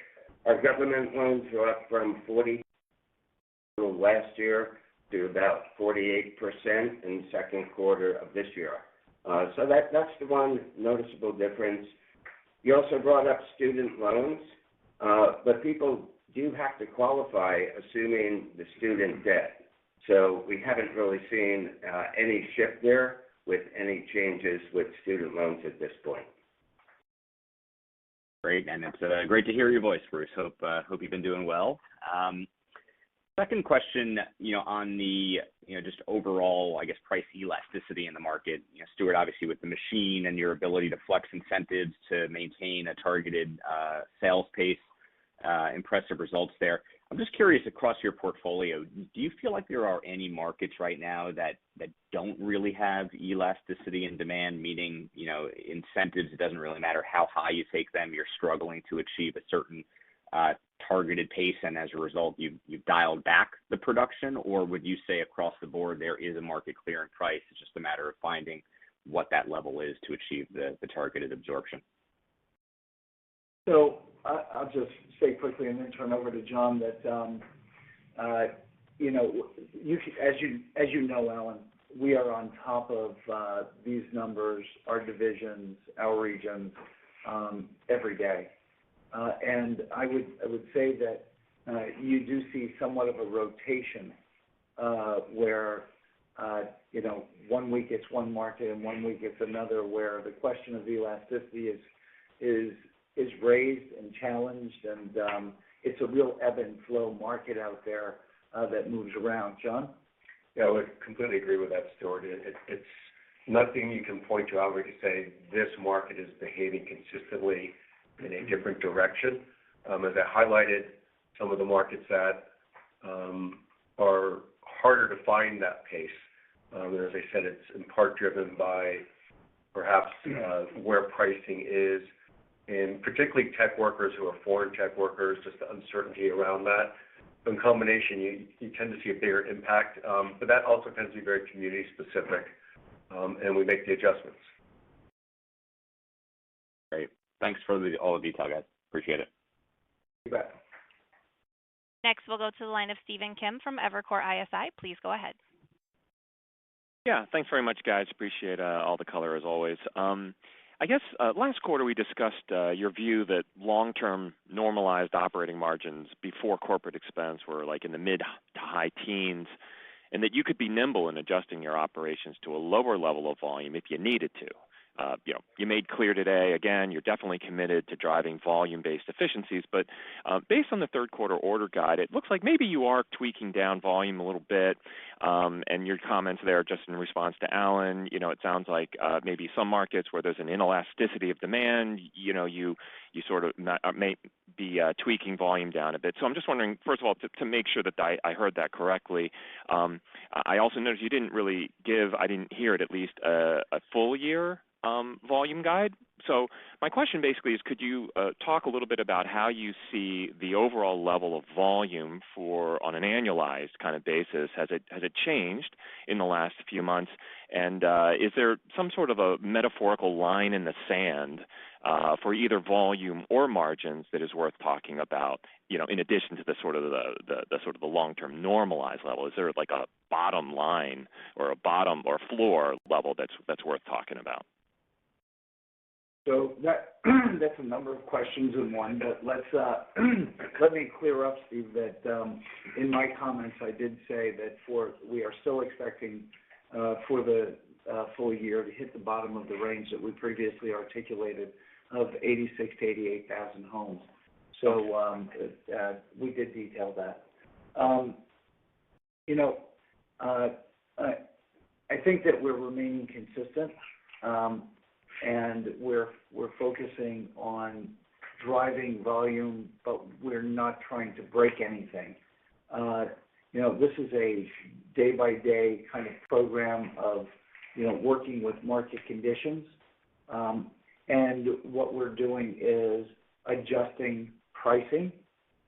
our government loans are up from 40% last year to about 48% in the second quarter of this year. So that's the one noticeable difference. You also brought up student loans, but people do have to qualify assuming the student debt. So we haven't really seen any shift there with any changes with student loans at this point. Great, and it's great to hear your voice, Bruce. Hope you've been doing well. Second question, on the, just overall, I guess, price elasticity in the market. Stuart, obviously with the machine and your ability to flex incentives to maintain a targeted sales pace, impressive results there. I'm just curious, across your portfolio, do you feel like there are any markets right now that don't really have elasticity in demand, meaning, incentives, it doesn't really matter how high you take them, you're struggling to achieve a certain targeted pace, and as a result, you've dialed back the production? Or would you say across the board there is a market clearing price, it's just a matter of finding what that level is to achieve the targeted absorption? So I'll just say quickly and then turn over to John that as you know, Alan, we are on top of these numbers, our divisions, our regions, every day. And I would say that you do see somewhat of a rotation where 1 week it's one market and 1 week it's another, where the question of elasticity is raised and challenged, and it's a real ebb and flow market out there that moves around. John? Yeah, I would completely agree with that, Stuart. It's nothing you can point to outright to say this market is behaving consistently in a different direction. As I highlighted, some of the markets that are harder to find that pace. And as I said, it's in part driven by perhaps where pricing is, and particularly tech workers who are foreign tech workers, just the uncertainty around that. In combination, you tend to see a bigger impact, but that also tends to be very community specific, and we make the adjustments. Great. Thanks for all the detail, guys. Appreciate it. You bet. Next, we'll go to the line of Stephen Kim from Evercore ISI. Please go ahead. Yeah, thanks very much, guys. Appreciate all the color as always. I guess last quarter we discussed your view that long-term normalized operating margins before corporate expense were like in the mid to high teens, and that you could be nimble in adjusting your operations to a lower level of volume if you needed to. You made clear today, again, you're definitely committed to driving volume-based efficiencies, but based on the third quarter order guide, it looks like maybe you are tweaking down volume a little bit, and your comments there just in response to Alan, it sounds like maybe some markets where there's an inelasticity of demand, you sort of may be tweaking volume down a bit. So I'm just wondering, first of all, to make sure that I heard that correctly, I also noticed you didn't really give, I didn't hear it at least, a full year volume guide. So my question basically is, could you talk a little bit about how you see the overall level of volume on an annualized kind of basis? Has it changed in the last few months? And is there some sort of a metaphorical line in the sand for either volume or margins that is worth talking about? In addition to the sort of the long-term normalized level, is there like a bottom line or a bottom or floor level that's worth talking about? So that's a number of questions in one, but let me clear up, Steve, that in my comments I did say that we are still expecting for the full year to hit the bottom of the range that we previously articulated of 86,000 to 88,000 homes. So we did detail that. I think that we're remaining consistent. And we're focusing on driving volume, but we're not trying to break anything. This is a day-by-day kind of program of, working with market conditions. And what we're doing is adjusting pricing,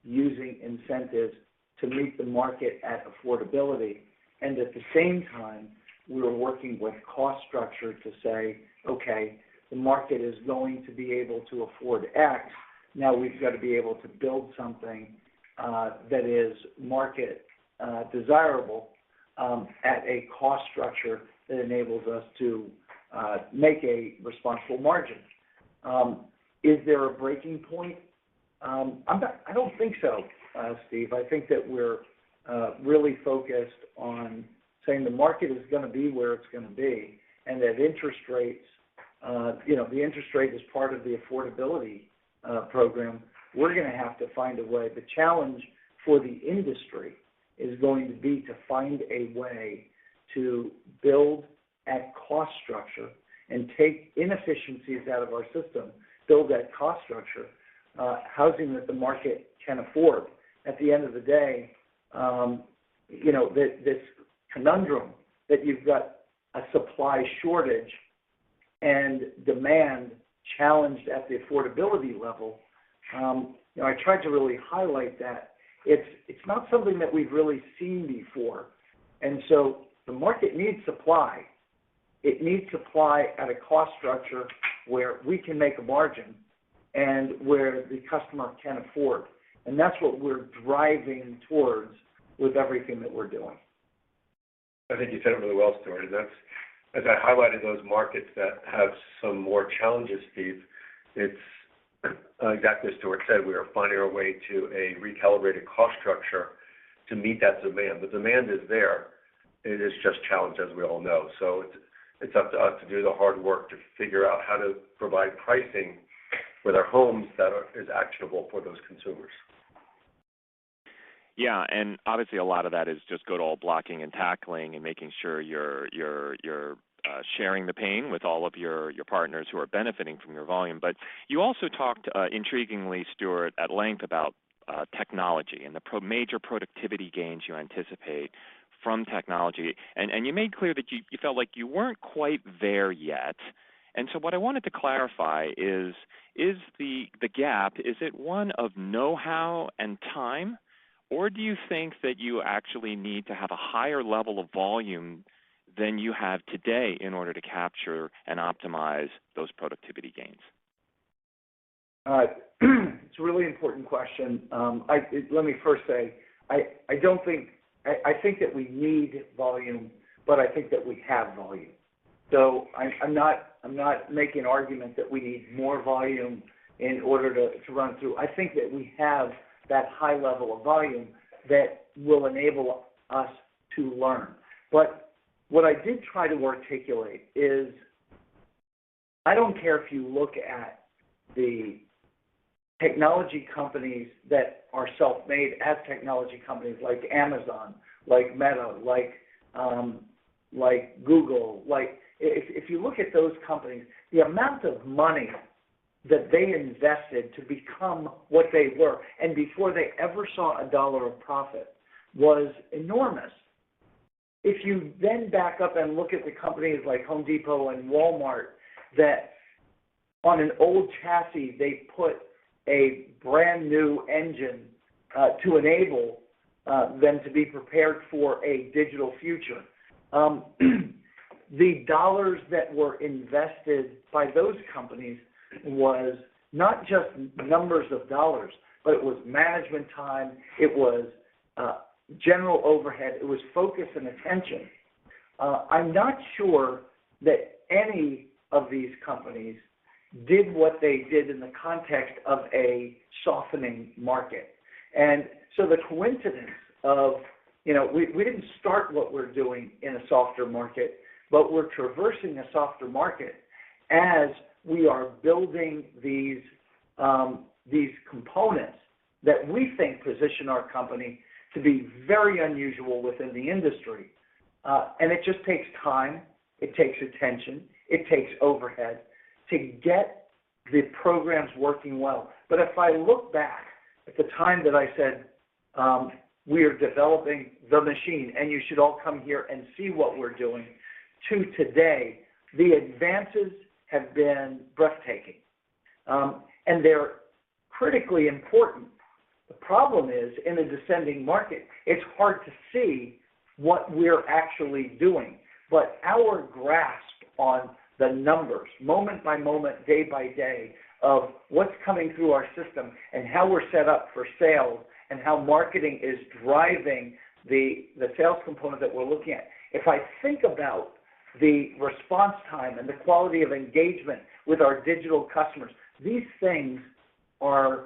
using incentives to meet the market at affordability. And at the same time, we're working with cost structure to say, okay, the market is going to be able to afford X. Now we've got to be able to build something that is market desirable at a cost structure that enables us to make a responsible margin. Is there a breaking point? I don't think so, Steve. I think that we're really focused on saying the market is going to be where it's going to be, and that interest rates, the interest rate is part of the affordability program. We're going to have to find a way. The challenge for the industry is going to be to find a way to build at cost structure and take inefficiencies out of our system, build that cost structure, housing that the market can afford. At the end of the day, this conundrum that you've got a supply shortage and demand challenged at the affordability level, I tried to really highlight that. It's not something that we've really seen before. And so the market needs supply. It needs supply at a cost structure where we can make a margin and where the customer can afford. And that's what we're driving towards, with everything that we're doing. I think you said it really well, Stuart, and that's, as I highlighted those markets that have some more challenges, Steve, it's exactly as Stuart said, we are finding our way to a recalibrated cost structure to meet that demand. The demand is there. It is just challenged, as we all know. So it's up to us to do the hard work to figure out how to provide pricing with our homes that is actionable for those consumers. Yeah, and obviously a lot of that is just good old blocking and tackling and making sure you're sharing the pain with all of your partners who are benefiting from your volume. But you also talked intriguingly, Stuart, at length about technology and the major productivity gains you anticipate from technology. And you made clear that you felt like you weren't quite there yet. And so what I wanted to clarify is the gap, is it one of know-how and time, or do you think that you actually need to have a higher level of volume than you have today in order to capture and optimize those productivity gains? It's a really important question. Let me first say, I think that we need volume, but I think that we have volume. So I'm not making an argument that we need more volume in order to run through. I think that we have that high level of volume that will enable us to learn. But what I did try to articulate is, I don't care if you look at the technology companies that are self-made as technology companies like Amazon, like Meta, like Google, if you look at those companies, the amount of money that they invested to become what they were, and before they ever saw a dollar of profit, was enormous. If you then back up and look at the companies like Home Depot and Walmart that on an old chassis they put a brand new engine to enable them to be prepared for a digital future. The dollars that were invested by those companies was not just numbers of dollars, but it was management time, it was general overhead, it was focus and attention. I'm not sure that any of these companies did what they did in the context of a softening market. And so the coincidence of, we didn't start what we're doing in a softer market, but we're traversing a softer market as we are building these components that we think position our company to be very unusual within the industry. And it just takes time, it takes attention, it takes overhead to get the programs working well. But if I look back at the time that I said, we are developing the machine and you should all come here and see what we're doing, to today, the advances have been breathtaking. And they're critically important. The problem is, in a descending market, it's hard to see what we're actually doing. But our grasp on the numbers, moment by moment, day by day, of what's coming through our system and how we're set up for sales and how marketing is driving the sales component that we're looking at. If I think about the response time and the quality of engagement with our digital customers, these things are,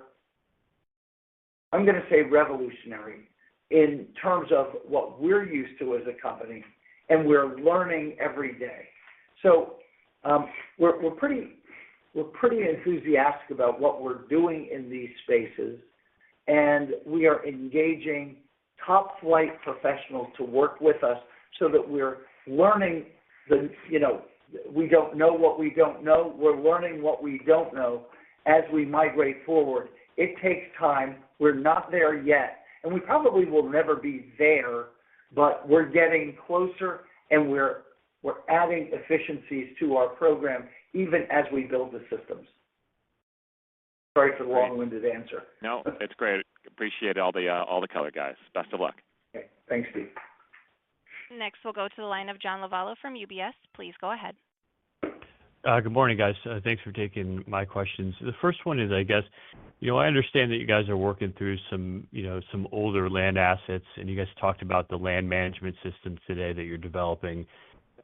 I'm going to say, revolutionary in terms of what we're used to as a company, and we're learning every day. So we're pretty enthusiastic about what we're doing in these spaces, and we are engaging top-flight professionals to work with us so that we're learning we don't know what we don't know. We're learning what we don't know as we migrate forward. It takes time. We're not there yet, and we probably will never be there, but we're getting closer, and we're adding efficiencies to our program even as we build the systems. Sorry for the long-winded answer. No, it's great. Appreciate all the color, guys. Best of luck. Okay. Thanks, Steve. Next, we'll go to the line of John Lovallo from UBS. Please go ahead. Good morning, guys. Thanks for taking my questions. The first one is, I guess, I understand that you guys are working through some older land assets, and you guys talked about the land management systems today that you're developing.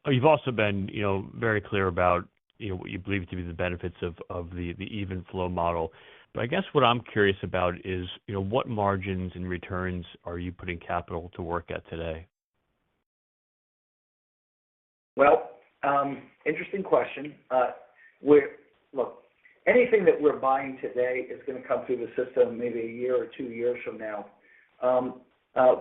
You've also been, very clear about, what you believe to be the benefits of the even flow model. But I guess what I'm curious about is, what margins and returns are you putting capital to work at today? Well, interesting question. Look, anything that we're buying today is going to come through the system maybe a year or 2 years from now.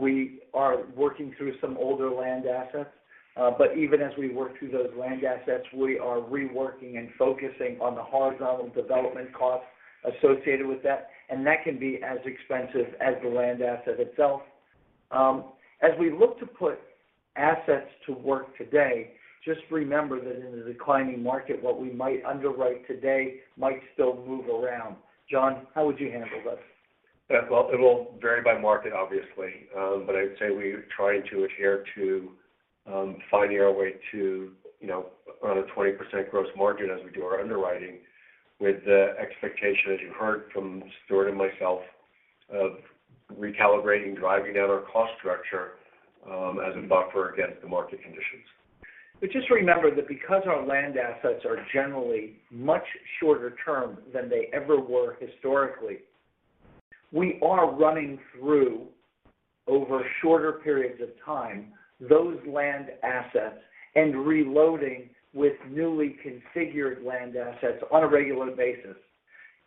We are working through some older land assets, but even as we work through those land assets, we are reworking and focusing on the horizontal development costs associated with that, and that can be as expensive as the land asset itself. As we look to put assets to work today, just remember that in a declining market, what we might underwrite today might still move around. John, how would you handle this? Yeah, well, it will vary by market, obviously, but I'd say we're trying to adhere to finding our way to, around a 20% gross margin as we do our underwriting, with the expectation, as you heard from Stuart and myself, of recalibrating, driving down our cost structure as a buffer against the market conditions. But just remember that because our land assets are generally much shorter term than they ever were historically, we are running through, over shorter periods of time, those land assets and reloading with newly configured land assets on a regular basis.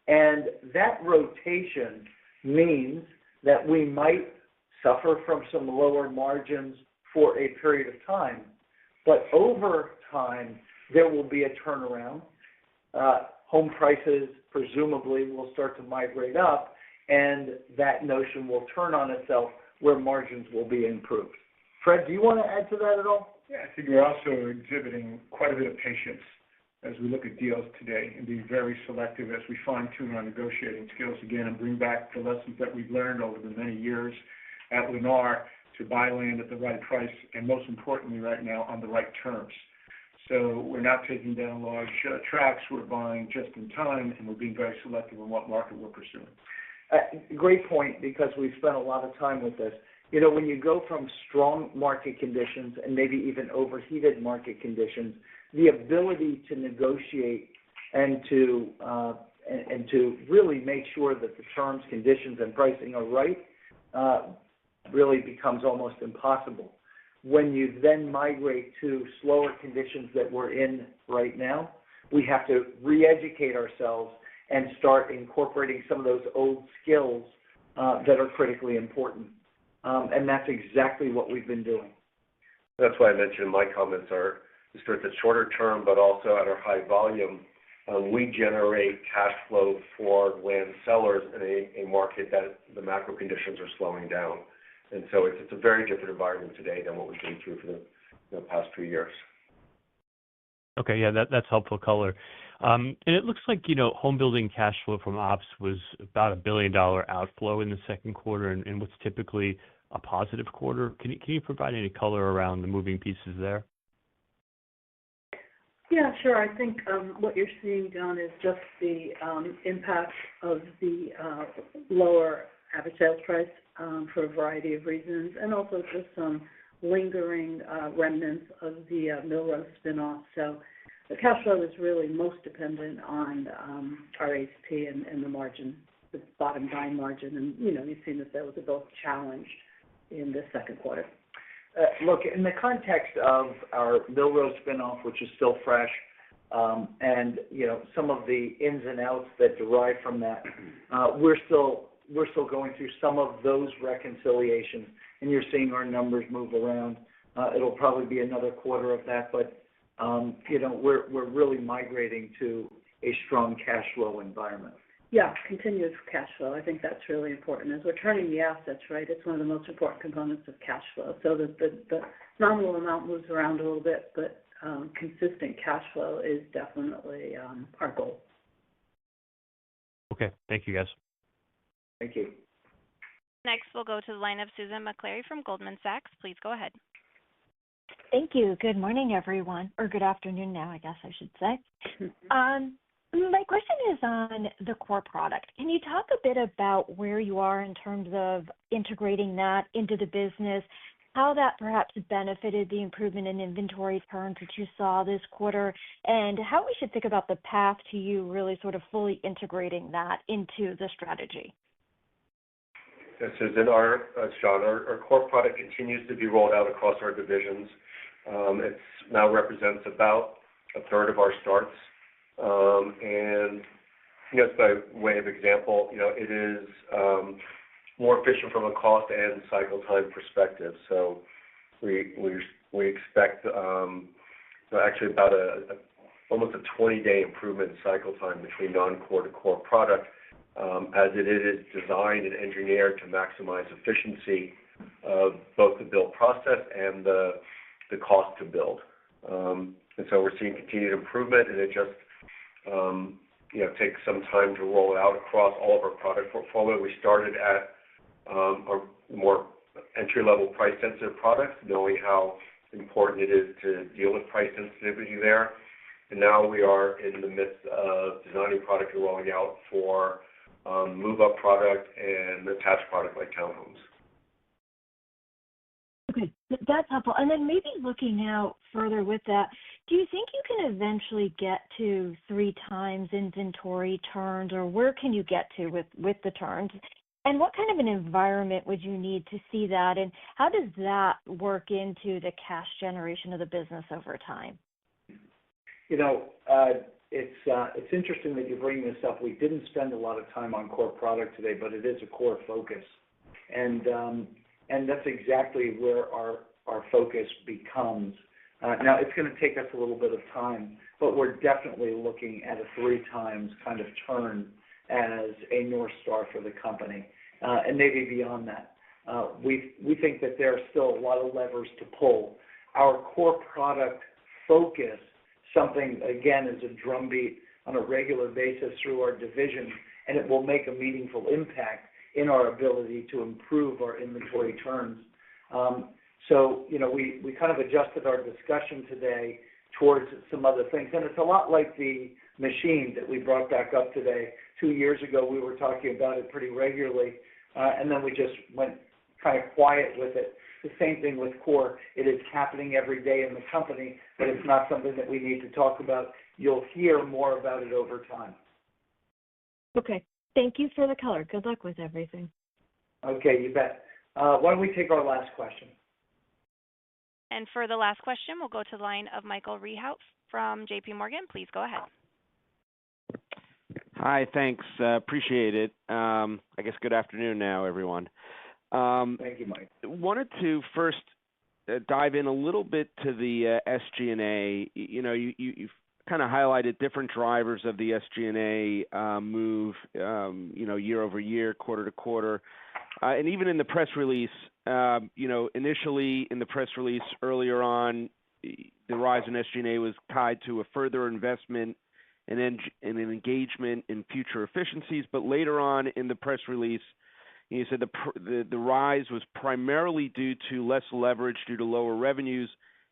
And that rotation means that we might suffer from some lower margins for a period of time, but over time, there will be a turnaround. Home prices presumably will start to migrate up, and that notion will turn on itself where margins will be improved. Fred, do you want to add to that at all? Yeah, I think we're also exhibiting quite a bit of patience as we look at deals today and being very selective as we fine-tune our negotiating skills again and bring back the lessons that we've learned over the many years at Lennar to buy land at the right price and, most importantly, right now, on the right terms. So we're not taking down large tracts. We're buying just in time, and we're being very selective in what market we're pursuing. Great point, because we've spent a lot of time with this. When you go from strong market conditions and maybe even overheated market conditions, the ability to negotiate and to really make sure that the terms, conditions, and pricing are right really becomes almost impossible. When you then migrate to slower conditions that we're in right now, we have to re-educate ourselves and start incorporating some of those old skills that are critically important. And that's exactly what we've been doing. That's why I mentioned in my comments are just at the shorter term, but also at our high volume, we generate cash flow for land sellers in a market that the macro conditions are slowing down. And so it's a very different environment today than what we've been through for the past few years. Okay, yeah, that's helpful color. And it looks like, home building cash flow from ops was about $1 billion outflow in the second quarter, and what's typically a positive quarter. Can you provide any color around the moving pieces there? Yeah, sure. I think what you're seeing, John, is just the impact of the lower average sales price for a variety of reasons, and also just some lingering remnants of the Millrose spinoff. So the cash flow is really most dependent on our ASP and the margin, the bottom line margin. And, you've seen that those are both challenged in the second quarter. Look, in the context of our Millrose spinoff, which is still fresh, and some of the ins and outs that derive from that, we're still going through some of those reconciliations, and you're seeing our numbers move around. It'll probably be another quarter of that, but we're really migrating to a strong cash flow environment. Yeah, continuous cash flow. I think that's really important. As we're turning the assets, right, it's one of the most important components of cash flow. So the nominal amount moves around a little bit, but consistent cash flow is definitely our goal. Okay, thank you, guys. Thank you. Next, we'll go to the line of Susan Maklari from Goldman Sachs. Please go ahead. Thank you. Good morning, everyone, or good afternoon now, I guess I should say. My question is on the core product. Can you talk a bit about where you are in terms of integrating that into the business, how that perhaps benefited the improvement in inventory turns that you saw this quarter, and how we should think about the path to you really sort of fully integrating that into the strategy? This is in our, Sean, our core product continues to be rolled out across our divisions. It now represents about a third of our starts. And, just by way of example, it is more efficient from a cost and cycle time perspective. So we expect actually about almost a 20-day improvement in cycle time between non-core to core product, as it is designed and engineered to maximize efficiency of both the build process and the cost to build. And so we're seeing continued improvement, and it just takes some time to roll out across all of our product portfolio. We started at our more entry-level price-sensitive products, knowing how important it is to deal with price sensitivity there. And now we are in the midst of designing product and rolling out for move-up product and attached product like townhomes. Okay, that's helpful. And then maybe looking out further with that, do you think you can eventually get to 3 times inventory turns, or where can you get to with the turns? And what kind of an environment would you need to see that, and how does that work into the cash generation of the business over time? It's interesting that you bring this up. We didn't spend a lot of time on core product today, but it is a core focus. And that's exactly where our focus becomes. Now, it's going to take us a little bit of time, but we're definitely looking at a 3 times kind of turn as a North Star for the company, and maybe beyond that. We think that there are still a lot of levers to pull. Our core product focus, something, again, is a drumbeat on a regular basis through our division, and it will make a meaningful impact in our ability to improve our inventory turns. So, we kind of adjusted our discussion today towards some other things. And it's a lot like the machine that we brought back up today. 2 years ago, we were talking about it pretty regularly, and then we just went kind of quiet with it. The same thing with core. It is happening every day in the company, but it's not something that we need to talk about. You'll hear more about it over time. Okay. Thank you for the color. Good luck with everything. Okay, you bet. Why don't we take our last question? And for the last question, we'll go to the line of Michael Rehaut from J.P. Morgan. Please go ahead. Hi, thanks. Appreciate it. I guess good afternoon now, everyone. Thank you, Mike. Wanted to first dive in a little bit to the SG&A. You've kind of highlighted different drivers of the SG&A move, year over year, quarter to quarter. And even in the press release, initially in the press release earlier on, the rise in SG&A was tied to a further investment and an engagement in future efficiencies. But later on in the press release, you said the rise was primarily due to less leverage due to lower revenues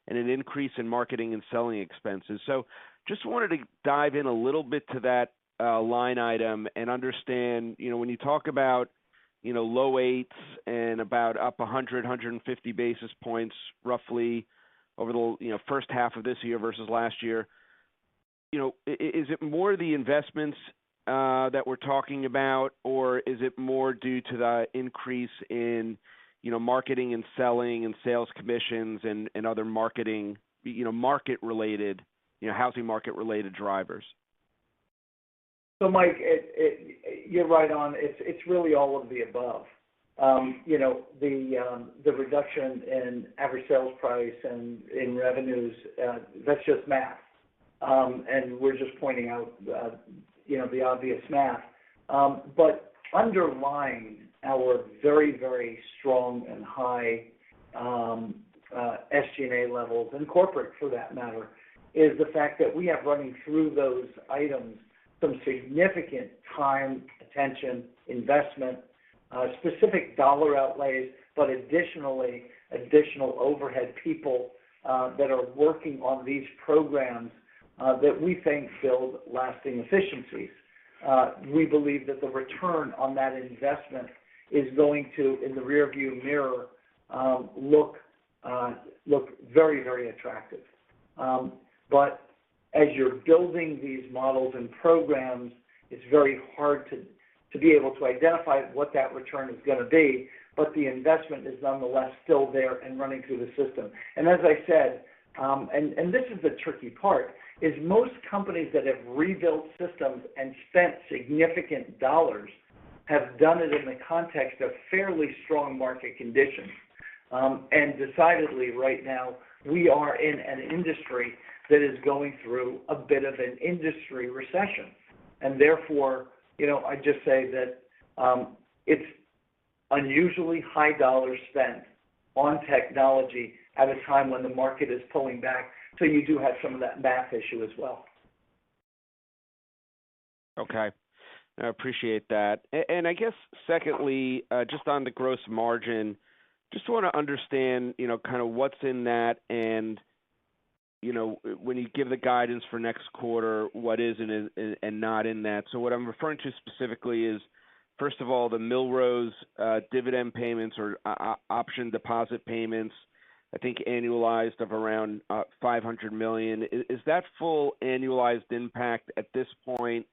and an increase in marketing and selling expenses. So just wanted to dive in a little bit to that line item and understand, when you talk about, low 8s and about up 150 basis points roughly over the, first half of this year versus last year, is it more the investments that we're talking about, or is it more due to the increase in, marketing and selling and sales commissions and other marketing, market-related, housing market-related drivers? So, Mike, you're right on. It's really all of the above. The reduction in average sales price and in revenues, that's just math. And we're just pointing out, the obvious math. But underlying our very, very strong and high SG&A levels, and corporate for that matter, is the fact that we have running through those items some significant time, attention, investment, specific dollar outlays, but additional overhead people that are working on these programs that we think build lasting efficiencies. We believe that the return on that investment is going to, in the rearview mirror, look very, very attractive. But as you're building these models and programs, it's very hard to be able to identify what that return is going to be, but the investment is nonetheless still there and running through the system. And as I said, and this is the tricky part, is most companies that have rebuilt systems and spent significant dollars have done it in the context of fairly strong market conditions. And decidedly right now, we are in an industry that is going through a bit of an industry recession. And therefore, I just say that it's unusually high dollars spent on technology at a time when the market is pulling back. So you do have some of that math issue as well. Okay. I appreciate that. And I guess secondly, just on the gross margin, just want to understand, kind of what's in that and, when you give the guidance for next quarter, what is and not in that. So what I'm referring to specifically is, first of all, the Millrose dividend payments or option deposit payments, I think annualized of around $500 million. Is that full annualized impact at this point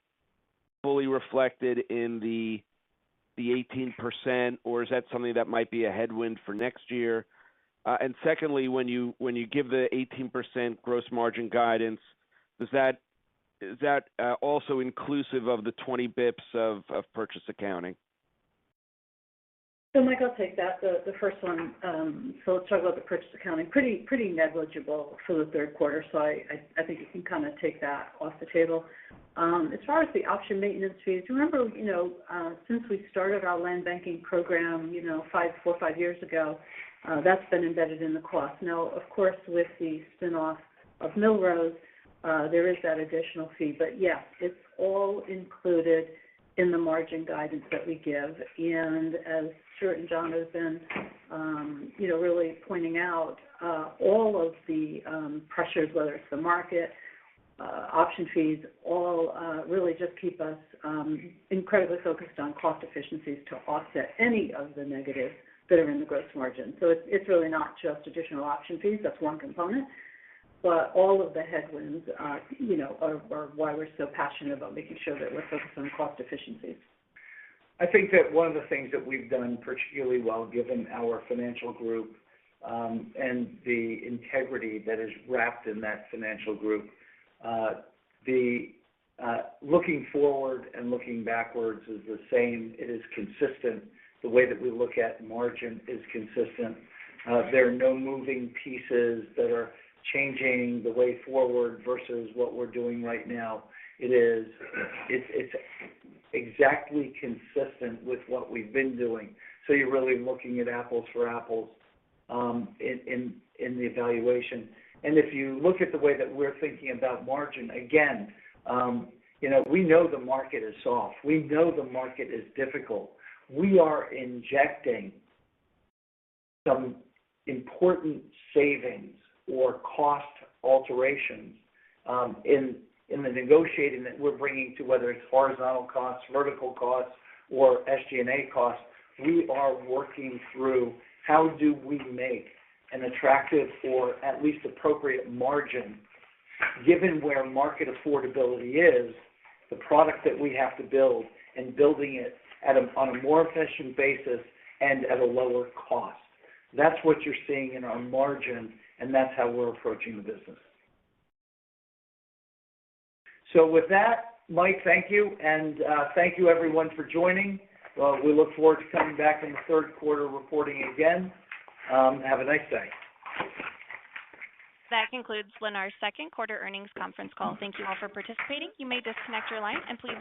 fully reflected in the 18%, or is that something that might be a headwind for next year? And secondly, when you give the 18% gross margin guidance, is that also inclusive of the 20 bips of purchase accounting? So, Mike, I'll take that. The first one. So let's talk about the purchase accounting. Pretty negligible for the third quarter. So I think you can kind of take that off the table. As far as the option maintenance fees, remember, since we started our land banking program, 4 or 5 years ago, that's been embedded in the cost. Now, of course, with the spinoff of Millrose, there is that additional fee. But yes, it's all included in the margin guidance that we give. And as Stuart and John have been, really pointing out, all of the pressures, whether it's the market, option fees, all really just keep us incredibly focused on cost efficiencies to offset any of the negatives that are in the gross margin. So it's really not just additional option fees. That's one component. But all of the headwinds, are why we're so passionate about making sure that we're focused on cost efficiencies. I think that one of the things that we've done particularly well, given our financial group and the integrity that is wrapped in that financial group, looking forward and looking backwards is the same. It is consistent. The way that we look at margin is consistent. There are no moving pieces that are changing the way forward versus what we're doing right now. It's exactly consistent with what we've been doing. So you're really looking at apples for apples in the evaluation. And if you look at the way that we're thinking about margin, again, we know the market is soft. We know the market is difficult. We are injecting some important savings or cost alterations in the negotiating that we're bringing to, whether it's horizontal costs, vertical costs, or SG&A costs. We are working through how do we make an attractive or at least appropriate margin, given where market affordability is, the product that we have to build, and building it on a more efficient basis and at a lower cost. That's what you're seeing in our margin, and that's how we're approaching the business. So with that, Mike, thank you, and thank you everyone for joining. We look forward to coming back in the third quarter reporting again. Have a nice day. That concludes Lennar's second quarter earnings conference call. Thank you all for participating. You may disconnect your line, and please